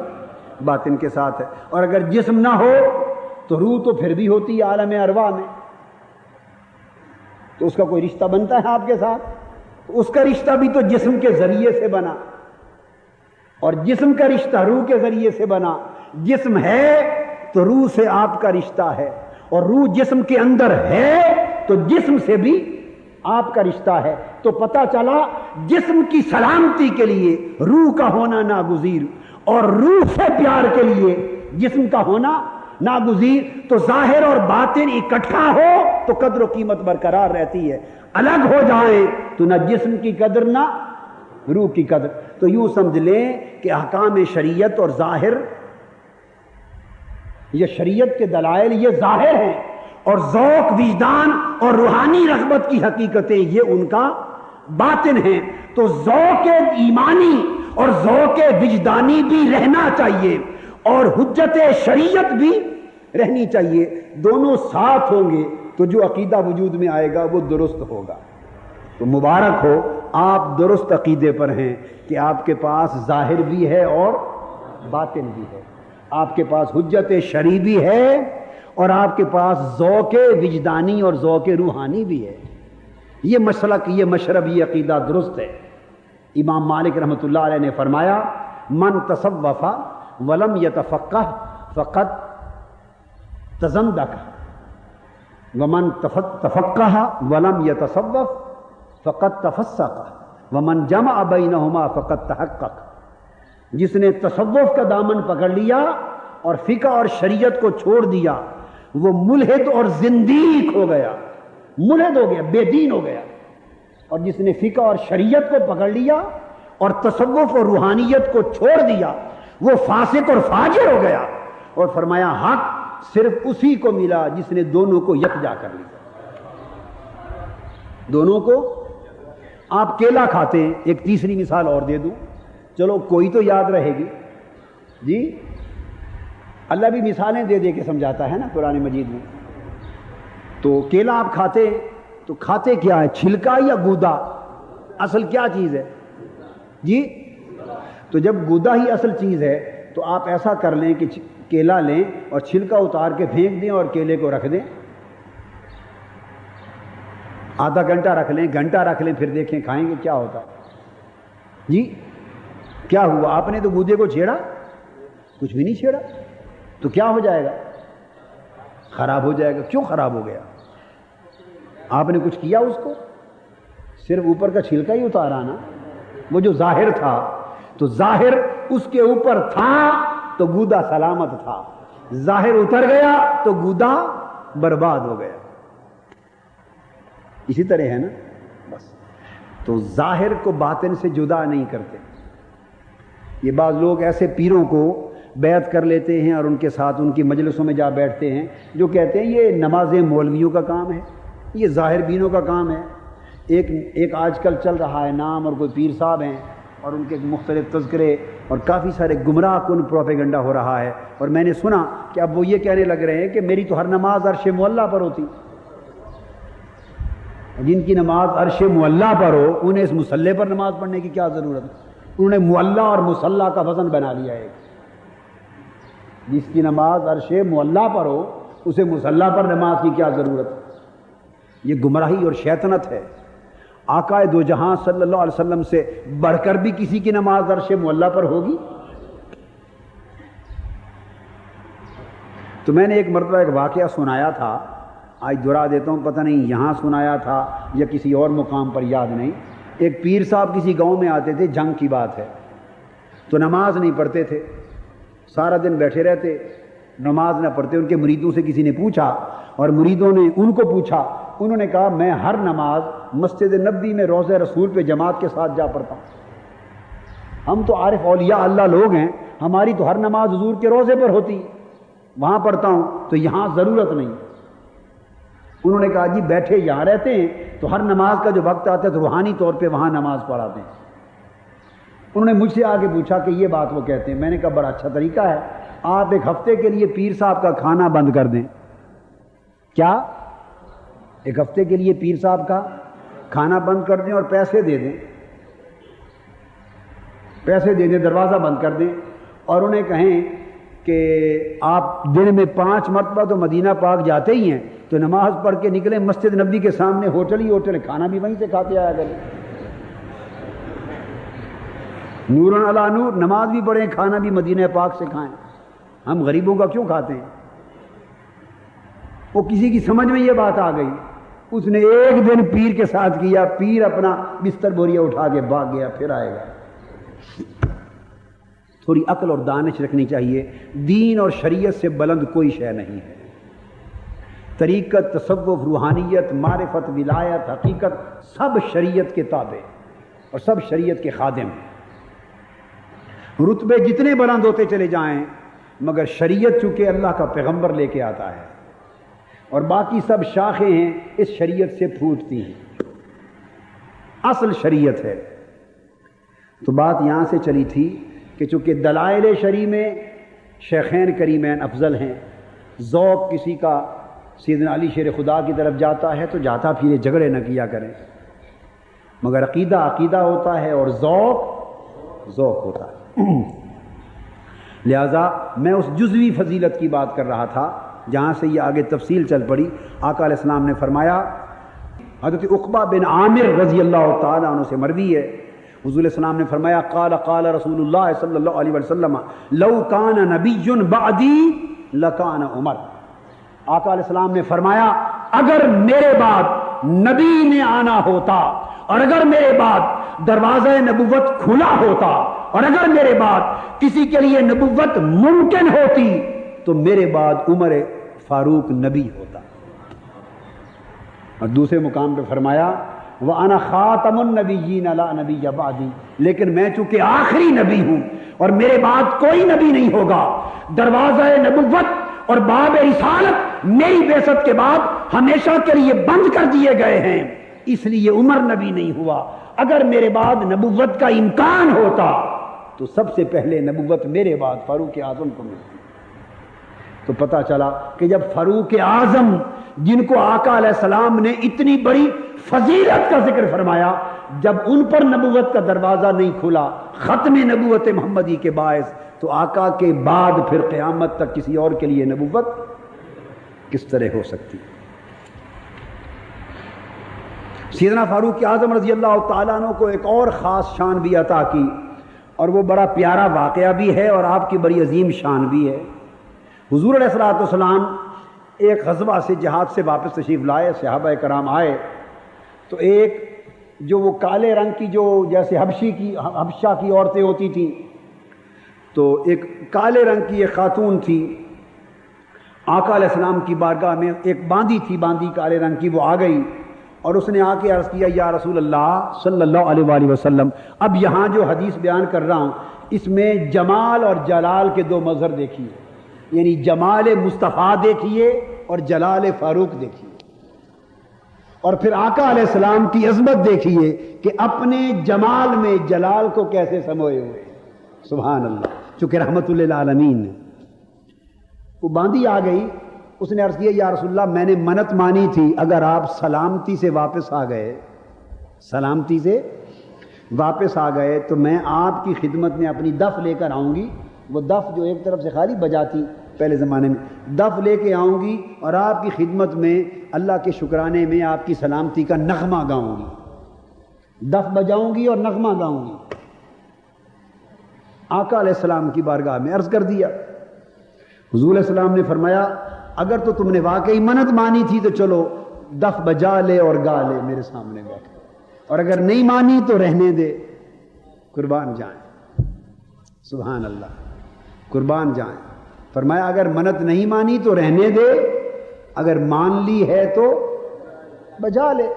باطن کے ساتھ ہے۔ اور اگر جسم نہ ہو تو روح تو پھر بھی ہوتی ہے عالم ارواح میں، تو اس کا کوئی رشتہ بنتا ہے آپ کے ساتھ؟ اس کا رشتہ بھی تو جسم کے ذریعے سے بنا، اور جسم کا رشتہ روح کے ذریعے سے بنا۔ جسم ہے تو روح سے آپ کا رشتہ ہے، اور روح جسم کے اندر ہے تو جسم سے بھی آپ کا رشتہ ہے۔ تو پتہ چلا جسم کی سلامتی کے لیے روح کا ہونا ناگزیر، اور روح سے پیار کے لیے جسم کا ہونا ناگزیر۔ تو ظاہر اور باطن اکٹھا ہو تو قدر و قیمت برقرار رہتی ہے، الگ ہو جائیں تو نہ جسم کی قدر نہ روح کی قدر۔ تو یوں سمجھ لیں کہ احکام شریعت اور ظاہر، یہ شریعت کے دلائل یہ ظاہر ہیں، اور ذوق، وجدان اور روحانی رغبت کی حقیقتیں یہ ان کا باطن ہیں۔ تو ذوق ایمانی اور ذوق وجدانی بھی رہنا چاہیے، اور حجت شریعت بھی رہنی چاہیے۔ دونوں ساتھ ہوں گے تو جو عقیدہ وجود میں آئے گا وہ درست ہوگا۔ تو مبارک ہو، آپ درست عقیدے پر ہیں کہ آپ کے پاس ظاہر بھی ہے اور باطن بھی ہے، آپ کے پاس حجت شرعی بھی ہے، اور آپ کے پاس ذوق وجدانی اور ذوق روحانی بھی ہے۔ یہ مسلک، یہ مشرب، یہ عقیدہ درست ہے۔ امام مالک رحمۃ اللہ علیہ نے فرمایا من تصوف ولم یتفقہ فقد تزندق، ومن تفقہ ولم یتصوف فقد تفسق، ومن جمع بینہما فقد تحقق۔ جس نے تصوف کا دامن پکڑ لیا اور فقہ اور شریعت کو چھوڑ دیا وہ ملحد اور زندیق ہو گیا، ملحد ہو گیا، بے دین ہو گیا۔ اور جس نے فقہ اور شریعت کو پکڑ لیا اور تصوف اور روحانیت کو چھوڑ دیا وہ فاسق اور فاجر ہو گیا۔ اور فرمایا حق صرف اسی کو ملا جس نے دونوں کو یکجا کر لیا، دونوں کو۔ آپ کیلا کھاتے ہیں، ایک تیسری مثال اور دے دوں، چلو کوئی تو یاد رہے گی جی۔ اللہ بھی مثالیں دے دے کے سمجھاتا ہے نا قرآن مجید میں۔ تو کیلا آپ کھاتے ہیں تو کھاتے کیا ہے، چھلکا یا گودا؟ اصل کیا چیز ہے جی؟ تو جب گودا ہی اصل چیز ہے تو آپ ایسا کر لیں کہ کیلا لیں اور چھلکا اتار کے پھینک دیں اور کیلے کو رکھ دیں، آدھا گھنٹہ رکھ لیں، گھنٹہ رکھ لیں، پھر دیکھیں کھائیں گے کیا ہوتا جی۔ کیا ہوا؟ آپ نے تو گودے کو چھیڑا؟ کچھ بھی نہیں چھیڑا، تو کیا ہو جائے گا؟ خراب ہو جائے گا۔ کیوں خراب ہو گیا؟ آپ نے کچھ کیا اس کو؟ صرف اوپر کا چھلکا ہی اتارا نا، وہ جو ظاہر تھا، تو ظاہر اس کے اوپر تھا تو گودا سلامت تھا، ظاہر اتر گیا تو گودا برباد ہو گیا۔ اسی طرح ہے نا بس۔ تو ظاہر کو باطن سے جدا نہیں کرتے۔ یہ بعض لوگ ایسے پیروں کو بیعت کر لیتے ہیں اور ان کے ساتھ ان کی مجلسوں میں جا بیٹھتے ہیں جو کہتے ہیں یہ نمازیں مولویوں کا کام ہے، یہ ظاہر بینوں کا کام ہے۔ ایک آج کل چل رہا ہے نام، اور کوئی پیر صاحب ہیں اور ان کے مختلف تذکرے اور کافی سارے گمراہ کن پروپیگنڈا ہو رہا ہے، اور میں نے سنا کہ اب وہ یہ کہنے لگ رہے ہیں کہ میری تو ہر نماز عرش معلیٰ پر ہوتی۔ جن کی نماز عرش معلیٰ پر ہو انہیں اس مصلی پر نماز پڑھنے کی کیا ضرورت ہے؟ انہوں نے معلیٰ اور مصلیٰ کا وزن بنا لیا ہے۔ جس کی نماز عرش معلیٰ پر ہو اسے مصلیٰ پر نماز کی کیا ضرورت ہے؟ یہ گمراہی اور شیطنت ہے۔ آقا دو جہاں صلی اللہ علیہ وسلم سے بڑھ کر بھی کسی کی نماز عرش معلیٰ پر ہوگی؟ تو میں نے ایک مرتبہ ایک واقعہ سنایا تھا، آج دہرا دیتا ہوں، پتہ نہیں یہاں سنایا تھا یا کسی اور مقام پر، یاد نہیں۔ ایک پیر صاحب کسی گاؤں میں آتے تھے، جنگ کی بات ہے، تو نماز نہیں پڑھتے تھے، سارا دن بیٹھے رہتے، نماز نہ پڑھتے۔ ان کے مریدوں سے کسی نے پوچھا اور مریدوں نے ان کو پوچھا، انہوں نے کہا میں ہر نماز مسجد نبوی میں روضہ رسول پہ جماعت کے ساتھ جا پڑھتا ہوں۔ ہم تو عارف اولیاء اللہ لوگ ہیں، ہماری تو ہر نماز حضور کے روضے پر ہوتی، وہاں پڑھتا ہوں، تو یہاں ضرورت نہیں۔ انہوں نے کہا جی بیٹھے یہاں رہتے ہیں تو ہر نماز کا جو وقت آتا ہے تو روحانی طور پہ وہاں نماز پڑھاتے ہیں۔ انہوں نے مجھ سے آگے پوچھا کہ یہ بات وہ کہتے ہیں، میں نے کہا بڑا اچھا طریقہ ہے، آپ ایک ہفتے کے لیے پیر صاحب کا کھانا بند کر دیں. کیا؟ ایک ہفتے کے لیے پیر صاحب کا کھانا بند کر دیں اور پیسے دے دیں، پیسے دے دیں، دروازہ بند کر دیں، اور انہیں کہیں کہ آپ دن میں 5 مرتبہ تو مدینہ پاک جاتے ہی ہیں، تو نماز پڑھ کے نکلیں، مسجد نبوی کے سامنے ہوٹل ہی ہوٹل ہے، کھانا بھی وہیں سے کھاتے آیا کریں. نور علی نور، نماز بھی پڑھیں، کھانا بھی مدینہ پاک سے کھائیں. ہم غریبوں کا کیوں کھاتے ہیں؟ وہ کسی کی سمجھ میں یہ بات آ گئی، اس نے ایک دن پیر کے ساتھ کیا، پیر اپنا بستر بوریا اٹھا کے بھاگ گیا، پھر آئے گا. تھوڑی عقل اور دانش رکھنی چاہیے. دین اور شریعت سے بلند کوئی شے نہیں ہے. طریقت، تصوف، روحانیت، معرفت، ولایت، حقیقت، سب شریعت کے تابع اور سب شریعت کے خادم. رتبے جتنے بلند ہوتے چلے جائیں، مگر شریعت چونکہ اللہ کا پیغمبر لے کے آتا ہے اور باقی سب شاخیں ہیں اس شریعت سے پھوٹتی ہیں. اصل شریعت ہے. تو بات یہاں سے چلی تھی کہ چونکہ دلائل شرعی میں شیخین کریمین افضل ہیں، ذوق کسی کا سیدنا علی شیر خدا کی طرف جاتا ہے تو جاتا پھرے، جھگڑے نہ کیا کریں، مگر عقیدہ عقیدہ ہوتا ہے اور ذوق ذوق ہوتا ہے. لہذا میں اس جزوی فضیلت کی بات کر رہا تھا جہاں سے یہ آگے تفصیل چل پڑی. آقا علیہ السلام نے فرمایا، حضرت عقبہ بن عامر رضی اللہ تعالیٰ عنہ سے مروی ہے، حضور علیہ السلام نے فرمایا، قال رسول اللہ صلی اللہ علیہ وسلم لو کان نبی بعدی لکان عمر. آقا علیہ السلام نے فرمایا اگر میرے بعد نبی نے آنا ہوتا اور اگر میرے بعد دروازہ نبوت کھلا ہوتا اور اگر میرے بعد کسی کے لیے نبوت ممکن ہوتی تو میرے بعد عمر فاروق نبی ہوتا. اور دوسرے مقام پہ فرمایا وَأَنَا خَاتَمُ النَّبِيِّينَ لَا نَبِيَّ بَعْدِي، لیکن میں چونکہ آخری نبی ہوں اور میرے بعد کوئی نبی نہیں ہوگا، دروازہ نبوت اور باب رسالت میری بعثت کے بعد ہمیشہ کے لیے بند کر دیے گئے ہیں، اس لیے عمر نبی نہیں ہوا. اگر میرے بعد نبوت کا امکان ہوتا تو سب سے پہلے نبوت میرے بعد فاروق اعظم کو ملتی. تو پتہ چلا کہ جب فاروق اعظم جن کو آقا علیہ السلام نے اتنی بڑی فضیلت کا ذکر فرمایا، جب ان پر نبوت کا دروازہ نہیں کھلا ختم نبوت محمدی کے باعث، تو آقا کے بعد پھر قیامت تک کسی اور کے لیے نبوت کس طرح ہو سکتی؟ سیدنا فاروق اعظم رضی اللہ تعالیٰ عنہ کو ایک اور خاص شان بھی عطا کی، اور وہ بڑا پیارا واقعہ بھی ہے اور آپ کی بڑی عظیم شان بھی ہے. حضور علیہ السلام ایک غزوہ سے جہاد سے واپس تشریف لائے، صحابہ کرام آئے تو ایک جو وہ کالے رنگ کی جو جیسے حبشہ کی عورتیں ہوتی تھیں، تو ایک کالے رنگ کی ایک خاتون تھی. آقا علیہ السلام کی بارگاہ میں ایک باندی تھی، باندی کالے رنگ کی، وہ آ گئی اور اس نے آ کے عرض کیا یا رسول اللہ صلی اللہ علیہ وآلہ وسلم، اب یہاں جو حدیث بیان کر رہا ہوں اس میں جمال اور جلال کے دو مظہر دیکھیے، یعنی جمال مصطفیٰ دیکھیے اور جلال فاروق دیکھیے، اور پھر آقا علیہ السلام کی عظمت دیکھیے کہ اپنے جمال میں جلال کو کیسے سموئے ہوئے. سبحان اللہ، چونکہ رحمت للعالمین. وہ باندی آ گئی، اس نے عرض کیا یا رسول اللہ میں نے منت مانی تھی اگر آپ سلامتی سے واپس آ گئے، سلامتی سے واپس آ گئے تو میں آپ کی خدمت میں اپنی دف لے کر آؤں گی. وہ دف جو ایک طرف سے خالی بجاتی پہلے زمانے میں، دف لے کے آؤں گی اور آپ کی خدمت میں اللہ کے شکرانے میں آپ کی سلامتی کا نغمہ گاؤں گی، دف بجاؤں گی اور نغمہ گاؤں گی. آقا علیہ السلام کی بارگاہ میں عرض کر دیا. حضور علیہ السلام نے فرمایا اگر تو تم نے واقعی منت مانی تھی تو چلو دف بجا لے اور گا لے میرے سامنے بیٹھ، اور اگر نہیں مانی تو رہنے دے، قربان جائیں. سبحان اللہ، قربان جائیں. فرمایا اگر منت نہیں مانی تو رہنے دے، اگر مان لی ہے تو بجا لے.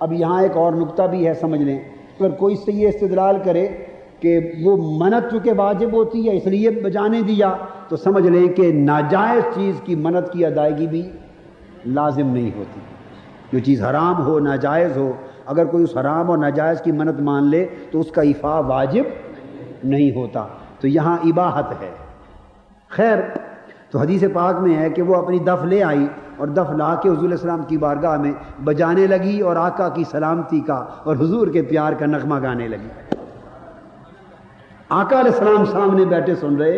اب یہاں ایک اور نقطہ بھی ہے، سمجھ لیں. اگر کوئی اس سے یہ استدلال کرے کہ وہ منت چونکہ واجب ہوتی ہے اس لیے بجانے دیا، تو سمجھ لیں کہ ناجائز چیز کی منت کی ادائیگی بھی لازم نہیں ہوتی. جو چیز حرام ہو، ناجائز ہو، اگر کوئی اس حرام اور ناجائز کی منت مان لے تو اس کا ایفا واجب نہیں ہوتا. تو یہاں اباحت ہے. خیر تو حدیث پاک میں ہے کہ وہ اپنی دف لے آئی اور دف لا کے حضور علیہ السلام کی بارگاہ میں بجانے لگی اور آقا کی سلامتی کا اور حضور کے پیار کا نغمہ گانے لگی. آقا علیہ السلام سامنے بیٹھے سن رہے.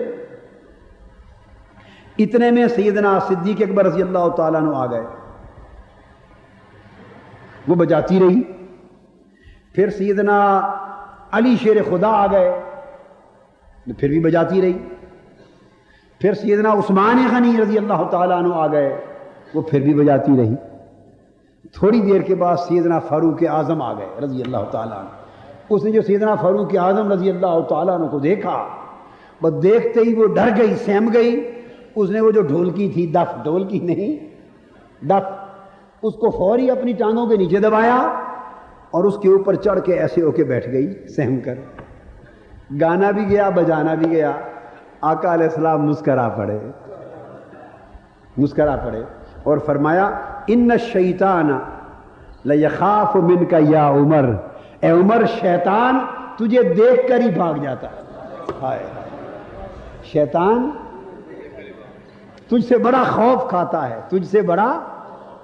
اتنے میں سیدنا صدیق اکبر رضی اللہ تعالیٰ عنہ آ گئے. وہ بجاتی رہی. پھر سیدنا علی شیر خدا آ گئے, پھر بھی بجاتی رہی. پھر سیدنا عثمان غنی رضی اللہ تعالیٰ عنہ آ گئے, وہ پھر بھی بجاتی رہی. تھوڑی دیر کے بعد سیدنا فاروق اعظم آ گئے رضی اللہ تعالیٰ عنہ. اس نے جو سیدنا فاروق اعظم رضی اللہ تعالیٰ عنہ کو دیکھا, بس دیکھتے ہی وہ ڈر گئی, سہم گئی. اس نے وہ جو ڈھولکی تھی, دف, ڈھولکی نہیں دف, اس کو فوری اپنی ٹانگوں کے نیچے دبایا اور اس کے اوپر چڑھ کے ایسے ہو کے بیٹھ گئی سہم کر. گانا بھی گیا, بجانا بھی گیا. آقا علیہ السلام مسکرا پڑے اور فرمایا ان الشیطان لیخاف منک یا عمر. اے عمر, شیطان تجھے دیکھ کر ہی بھاگ جاتا ہے. ہائے شیطان تجھ سے بڑا خوف کھاتا ہے, تجھ سے بڑا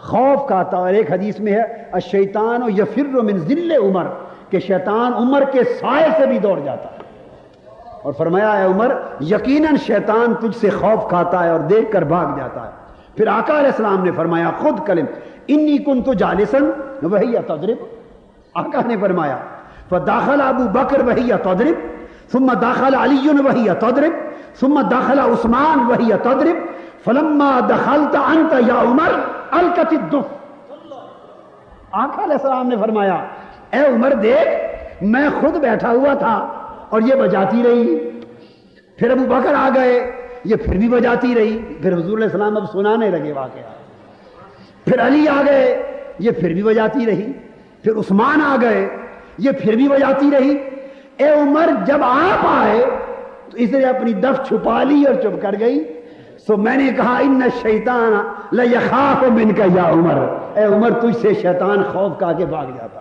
خوف کھاتا. اور ایک حدیث میں ہے الشیطان یفر من ذل عمر, کہ شیطان عمر کے سائے سے بھی دوڑ جاتا ہے. اور فرمایا اے عمر, یقیناً شیطان تجھ سے خوف کھاتا ہے اور دیکھ کر بھاگ جاتا ہے. پھر آقا علیہ السلام نے فرمایا خود کلم انی کنت جالسا وہی تضرب. آقا نے فرمایا فداخل ابو بکر وہی تضرب ثم داخل علی وہی تضرب ثم داخل عثمان وہی تضرب فلما دخلت انت یا عمر القت الدف. آقا علیہ السلام نے فرمایا اے عمر دیکھ, میں خود بیٹھا ہوا تھا اور یہ بجاتی رہی. پھر ابو بکر آ گئے, یہ پھر بھی بجاتی رہی. پھر حضور علیہ السلام اب سنانے لگے واقعہ. پھر علی آ گئے, یہ پھر بھی بجاتی رہی. پھر عثمان آ گئے, یہ پھر بھی بجاتی رہی. اے عمر, جب آپ آئے تو اس نے اپنی دف چھپا لی اور چپ کر گئی. سو میں نے کہا ان الشیطان لیخاف منک یا عمر, اے عمر تجھ سے شیطان خوف کھا کے بھاگ جاتا.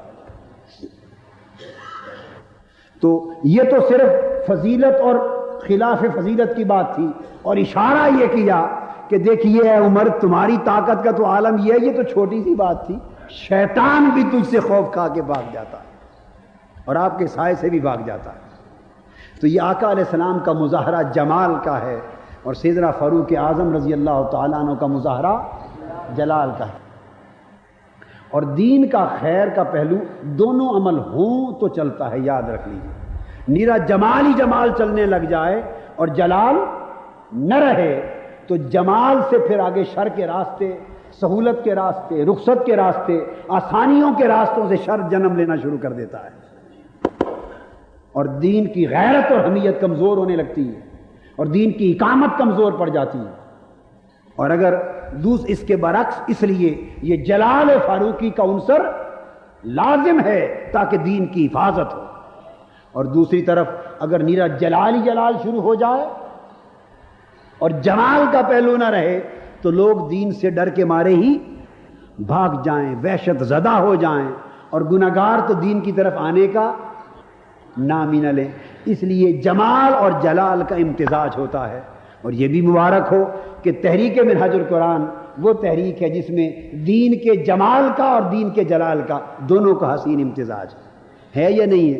تو یہ تو صرف فضیلت اور خلاف فضیلت کی بات تھی, اور اشارہ یہ کیا کہ دیکھیے اے عمر, تمہاری طاقت کا تو عالم یہ ہے, یہ تو چھوٹی سی بات تھی. شیطان بھی تجھ سے خوف کھا کے بھاگ جاتا ہے اور آپ کے سائے سے بھی بھاگ جاتا ہے. تو یہ آقا علیہ السلام کا مظاہرہ جمال کا ہے, اور سیدنا فاروق اعظم رضی اللہ تعالیٰ عنہ کا مظاہرہ جلال کا ہے. اور دین کا خیر کا پہلو دونوں عمل ہوں تو چلتا ہے, یاد رکھ لیجیے. نیرا جمال ہی جمال چلنے لگ جائے اور جلال نہ رہے تو جمال سے پھر آگے شر کے راستے, سہولت کے راستے, رخصت کے راستے, آسانیوں کے راستوں سے شر جنم لینا شروع کر دیتا ہے, اور دین کی غیرت اور حمیت کمزور ہونے لگتی ہے, اور دین کی اقامت کمزور پڑ جاتی ہے. اور اگر اس کے برعکس, اس لیے یہ جلال فاروقی کا عنصر لازم ہے تاکہ دین کی حفاظت ہو. اور دوسری طرف اگر نیرا جلال ہی جلال شروع ہو جائے اور جمال کا پہلو نہ رہے تو لوگ دین سے ڈر کے مارے ہی بھاگ جائیں, وحشت زدہ ہو جائیں, اور گناہگار تو دین کی طرف آنے کا نام ہی نہ لیں. اس لیے جمال اور جلال کا امتزاج ہوتا ہے. اور یہ بھی مبارک ہو کہ تحریک منہج القرآن وہ تحریک ہے جس میں دین کے جمال کا اور دین کے جلال کا دونوں کا حسین امتزاج ہے یا نہیں ہے؟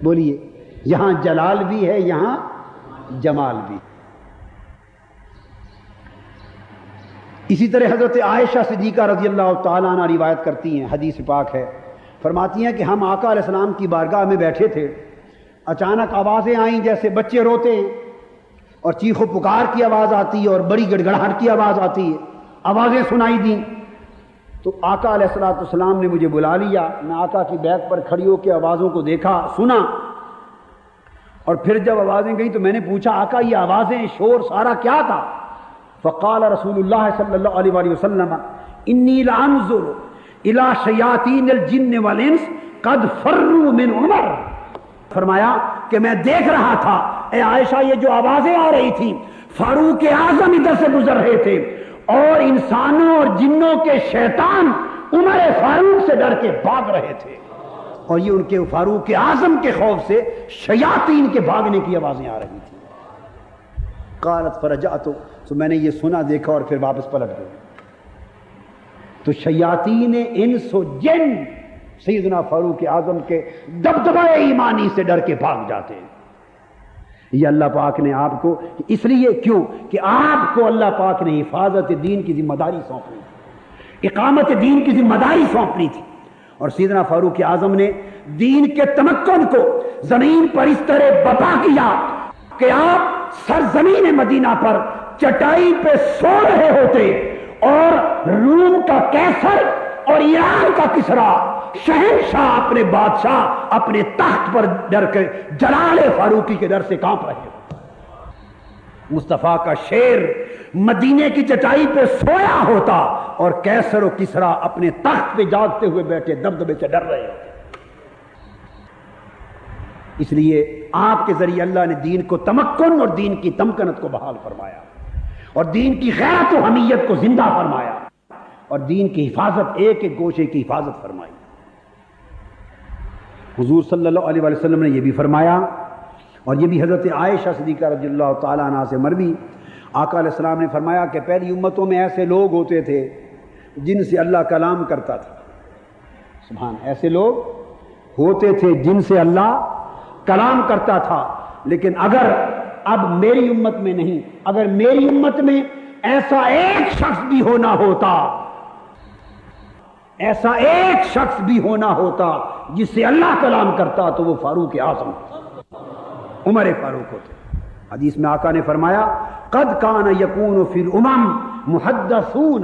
بولیے. یہاں جلال بھی ہے, یہاں جمال بھی. اسی طرح حضرت عائشہ صدیقہ رضی اللہ تعالیٰ عنہ روایت کرتی ہیں, حدیث پاک ہے, فرماتی ہیں کہ ہم آقا علیہ السلام کی بارگاہ میں بیٹھے تھے, اچانک آوازیں آئیں جیسے بچے روتے ہیں, اور چیخ و پکار کی آواز آتی ہے اور بڑی گڑگڑاہٹ کی آواز آتی ہے, آوازیں سنائی دیں. تو آقا علیہ السلام نے مجھے بلا لیا, میں آقا کی بیک پر کھڑی ہو کے آوازوں کو دیکھا, سنا, اور پھر جب آوازیں گئیں تو میں نے پوچھا آقا یہ آوازیں, شور سارا کیا تھا؟ فقال رسول اللہ صلی اللہ علیہ وآلہ وسلم انی لانظر الی شیاطین الجن والانس قد فروا من عمر. فرمایا کہ میں دیکھ رہا تھا اے عائشہ یہ جو آوازیں آ رہی تھیں, فاروق اعظم ادھر سے گزر رہے تھے اور انسانوں اور جنوں کے شیطان عمر فاروق سے ڈر کے بھاگ رہے تھے, اور یہ ان کے فاروق اعظم کے خوف سے شیاطین کے بھاگنے کی آوازیں آ رہی تھیں. قالت فرجعت، تو میں نے یہ سنا دیکھا اور پھر واپس پلٹ گئی۔ تو شیاطین انس و جن سیدنا فاروق اعظم کے دبدبہ ایمانی سے ڈر کے بھاگ جاتے ہیں۔ یہ اللہ پاک نے آپ کو اس لیے کیوں کہ آپ کو اللہ پاک نے حفاظت دین کی ذمہ داری سونپی تھی، اقامت دین کی ذمہ داری سونپی تھی، اور سیدنا فاروق اعظم نے دین کے تمکن کو زمین پر اس طرح بپا کیا کہ آپ سرزمین مدینہ پر چٹائی پہ سو رہے ہوتے اور روم کا کیسر اور ایران کا کسرا شہنشاہ اپنے بادشاہ اپنے تخت پر ڈر کے جلال فاروقی کے ڈر سے کانپ رہے ہوتے۔ مصطفیٰ کا شیر مدینے کی چٹائی پہ سویا ہوتا اور کیسر و کسرا اپنے تخت پہ جاگتے ہوئے بیٹھے دبدبے سے ڈر رہے ہوتے۔ اس لیے آپ کے ذریعے اللہ نے دین کو تمکن اور دین کی تمکنت کو بحال فرمایا، اور دین کی غیرت و حمیت کو زندہ فرمایا، اور دین کی حفاظت ایک ایک گوشے کی حفاظت فرمائی۔ حضور صلی اللہ علیہ وسلم نے یہ بھی فرمایا، اور یہ بھی حضرت عائشہ صدیقہ رضی اللہ تعالیٰ عنہا سے مروی، آقا علیہ السلام نے فرمایا کہ پہلی امتوں میں ایسے لوگ ہوتے تھے جن سے اللہ کلام کرتا تھا۔ سبحان، ایسے لوگ ہوتے تھے جن سے اللہ کلام کرتا تھا، لیکن اگر اب میری امت میں نہیں، اگر میری امت میں ایسا ایک شخص بھی ہونا ہوتا، ایسا ایک شخص بھی ہونا ہوتا جس سے اللہ کلام کرتا، تو وہ فاروق اعظم عمر فاروق ہوتے۔ حدیث میں آقا نے فرمایا قد کان یکون فی الامم محدثون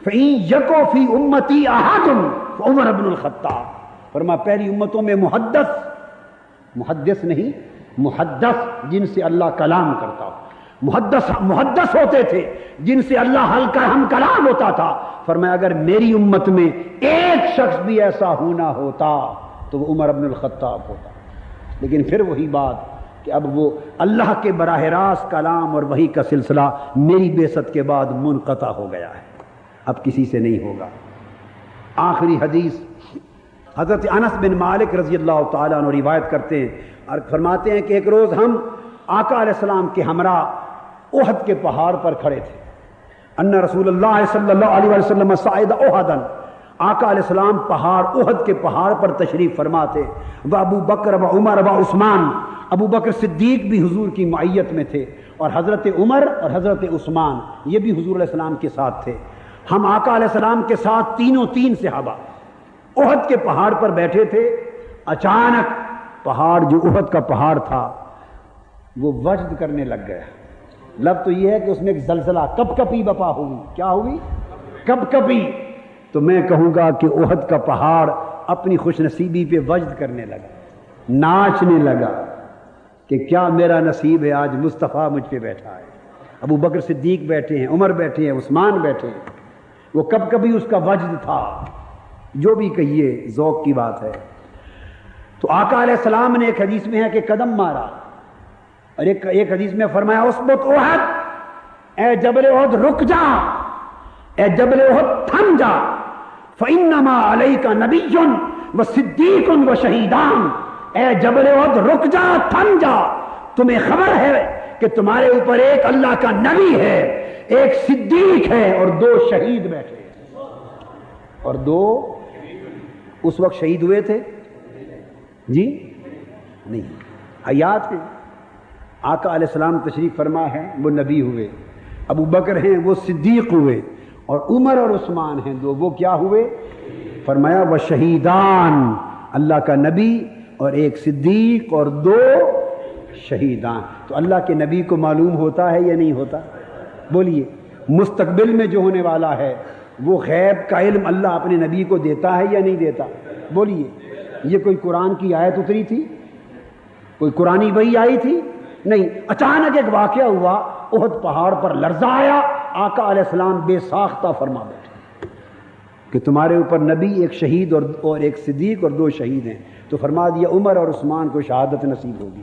فإن یکو فی امتی احد فعمر بن الخطاب۔ فرمایا پہلی امتوں میں محدث نہیں، محدث جن سے اللہ کلام کرتا ہو، محدث ہوتے تھے جن سے اللہ ہم کلام ہوتا تھا۔ فرمایا اگر میری امت میں ایک شخص بھی ایسا ہونا ہوتا تو وہ عمر بن الخطاب ہوتا۔ لیکن پھر وہی بات کہ اب وہ اللہ کے براہ راست کلام اور وحی کا سلسلہ میری بعثت کے بعد منقطع ہو گیا ہے، اب کسی سے نہیں ہوگا۔ آخری حدیث حضرت انس بن مالک رضی اللہ تعالیٰ عنہ روایت کرتے ہیں اور فرماتے ہیں کہ ایک روز ہم آقا علیہ السلام کے ہمراہ احد کے پہاڑ پر کھڑے تھے۔ ان رسول اللہ صلی اللہ علیہ وسلم صعد احدا، آقا علیہ السلام پہاڑ احد کے پہاڑ پر تشریف فرما تھے۔ و ابو بکر و عمر و عثمان، ابو بکر صدیق بھی حضور کی معیت میں تھے، اور حضرت عمر اور حضرت عثمان یہ بھی حضور علیہ السلام کے ساتھ تھے۔ ہم آقا علیہ السلام کے ساتھ تین صحابہ احد کے پہاڑ پر بیٹھے تھے۔ اچانک پہاڑ جو احد کا پہاڑ تھا وہ وجد کرنے لگ گیا۔ لفظ تو یہ ہے کہ اس میں ایک زلزلہ کپ کپی بپا ہوئی۔ کیا ہوئی؟ کپ کپی۔ تو میں کہوں گا کہ احد کا پہاڑ اپنی خوش نصیبی پہ وجد کرنے لگا، ناچنے لگا کہ کیا میرا نصیب ہے، آج مصطفیٰ مجھ پہ بیٹھا ہے۔ ابو بکر صدیق بیٹھے ہیں، عمر بیٹھے ہیں، عثمان بیٹھے ہیں۔ وہ کب کبھی اس کا وجد تھا، جو بھی کہیے ذوق کی بات ہے۔ تو آقا علیہ السلام نے ایک حدیث میں ہے کہ قدم مارا، اور ایک حدیث میں فرمایا اسبت احد، اے جبل احد رک جا، اے جبل احد تھم جا، فإنما علیک نبی و صدیق و شہیدان۔ اے جبل احد رک جا، تھم جا، تمہیں خبر ہے کہ تمہارے اوپر ایک اللہ کا نبی ہے، ایک صدیق ہے، اور 2 شہید بیٹھے ہیں۔ اور 2 اس وقت شہید ہوئے تھے؟ جی نہیں، حیات ہیں۔ آقا علیہ السلام تشریف فرما ہے، وہ نبی ہوئے، ابو بکر ہیں وہ صدیق ہوئے، اور عمر اور عثمان ہیں 2، وہ کیا ہوئے؟ فرمایا وہ شہیدان، اللہ کا نبی اور ایک صدیق اور 2 شہیدان۔ تو اللہ کے نبی کو معلوم ہوتا ہے یا نہیں ہوتا؟ بولیے، مستقبل میں جو ہونے والا ہے وہ غیب کا علم اللہ اپنے نبی کو دیتا ہے یا نہیں دیتا؟ بولیے، یہ کوئی قرآن کی آیت اتری تھی؟ کوئی قرآنی وحی آئی تھی؟ نہیں، اچانک ایک واقعہ ہوا، احد پہاڑ پر لرزہ آیا، آقا علیہ السلام بے ساختہ فرما بیٹھے کہ تمہارے اوپر نبی، ایک شہید اور ایک صدیق اور 2 شہید ہیں۔ تو فرما دیا عمر اور عثمان کو شہادت نصیب ہوگی۔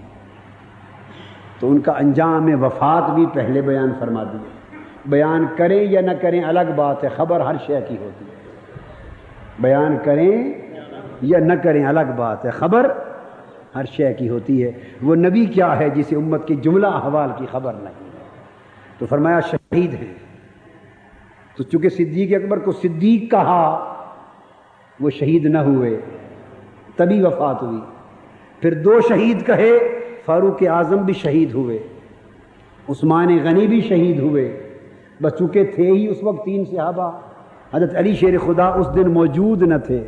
تو ان کا انجام وفات بھی پہلے بیان فرما دیا۔ بیان کریں یا نہ کریں الگ بات ہے، خبر ہر شے کی ہوتی ہے۔ بیان کریں یا نہ کریں الگ بات ہے، خبر ہر شے کی ہوتی ہے۔ وہ نبی کیا ہے جسے امت کے جملہ احوال کی خبر نہیں ہے؟ تو فرمایا شہید ہیں. تو چونکہ صدیق اکبر کو صدیق کہا وہ شہید نہ ہوئے، تبھی وفات ہوئی. پھر 2 شہید کہے، فاروق اعظم بھی شہید ہوئے، عثمان غنی بھی شہید ہوئے. بس چونکہ تھے ہی اس وقت 3 صحابہ، حضرت علی شیر خدا اس دن موجود نہ تھے،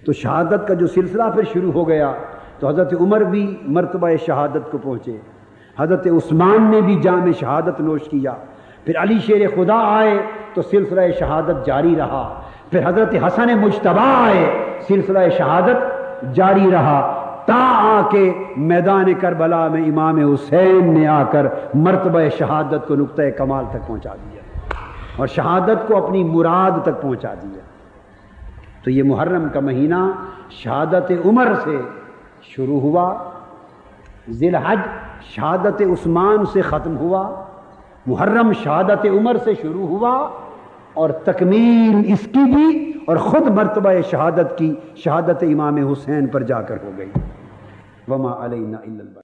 تو شہادت کا جو سلسلہ پھر شروع ہو گیا. تو حضرت عمر بھی مرتبہ شہادت کو پہنچے، حضرت عثمان نے بھی جام شہادت نوش کیا. پھر علی شیر خدا آئے تو سلسلہ شہادت جاری رہا. پھر حضرت حسن مجتبیٰ آئے، سلسلہ شہادت جاری رہا، تا آ کے میدان کربلا میں امام حسین نے آ کر مرتبہ شہادت کو نقطۂ کمال تک پہنچا دیا اور شہادت کو اپنی مراد تک پہنچا دیا. تو یہ محرم کا مہینہ شہادت عمر سے شروع ہوا، ذی الحج شہادت عثمان سے ختم ہوا، محرم شہادت عمر سے شروع ہوا، اور تکمیل اس کی بھی اور خود مرتبہ شہادت کی شہادت امام حسین پر جا کر ہو گئی. وما علینا الا البلاغ.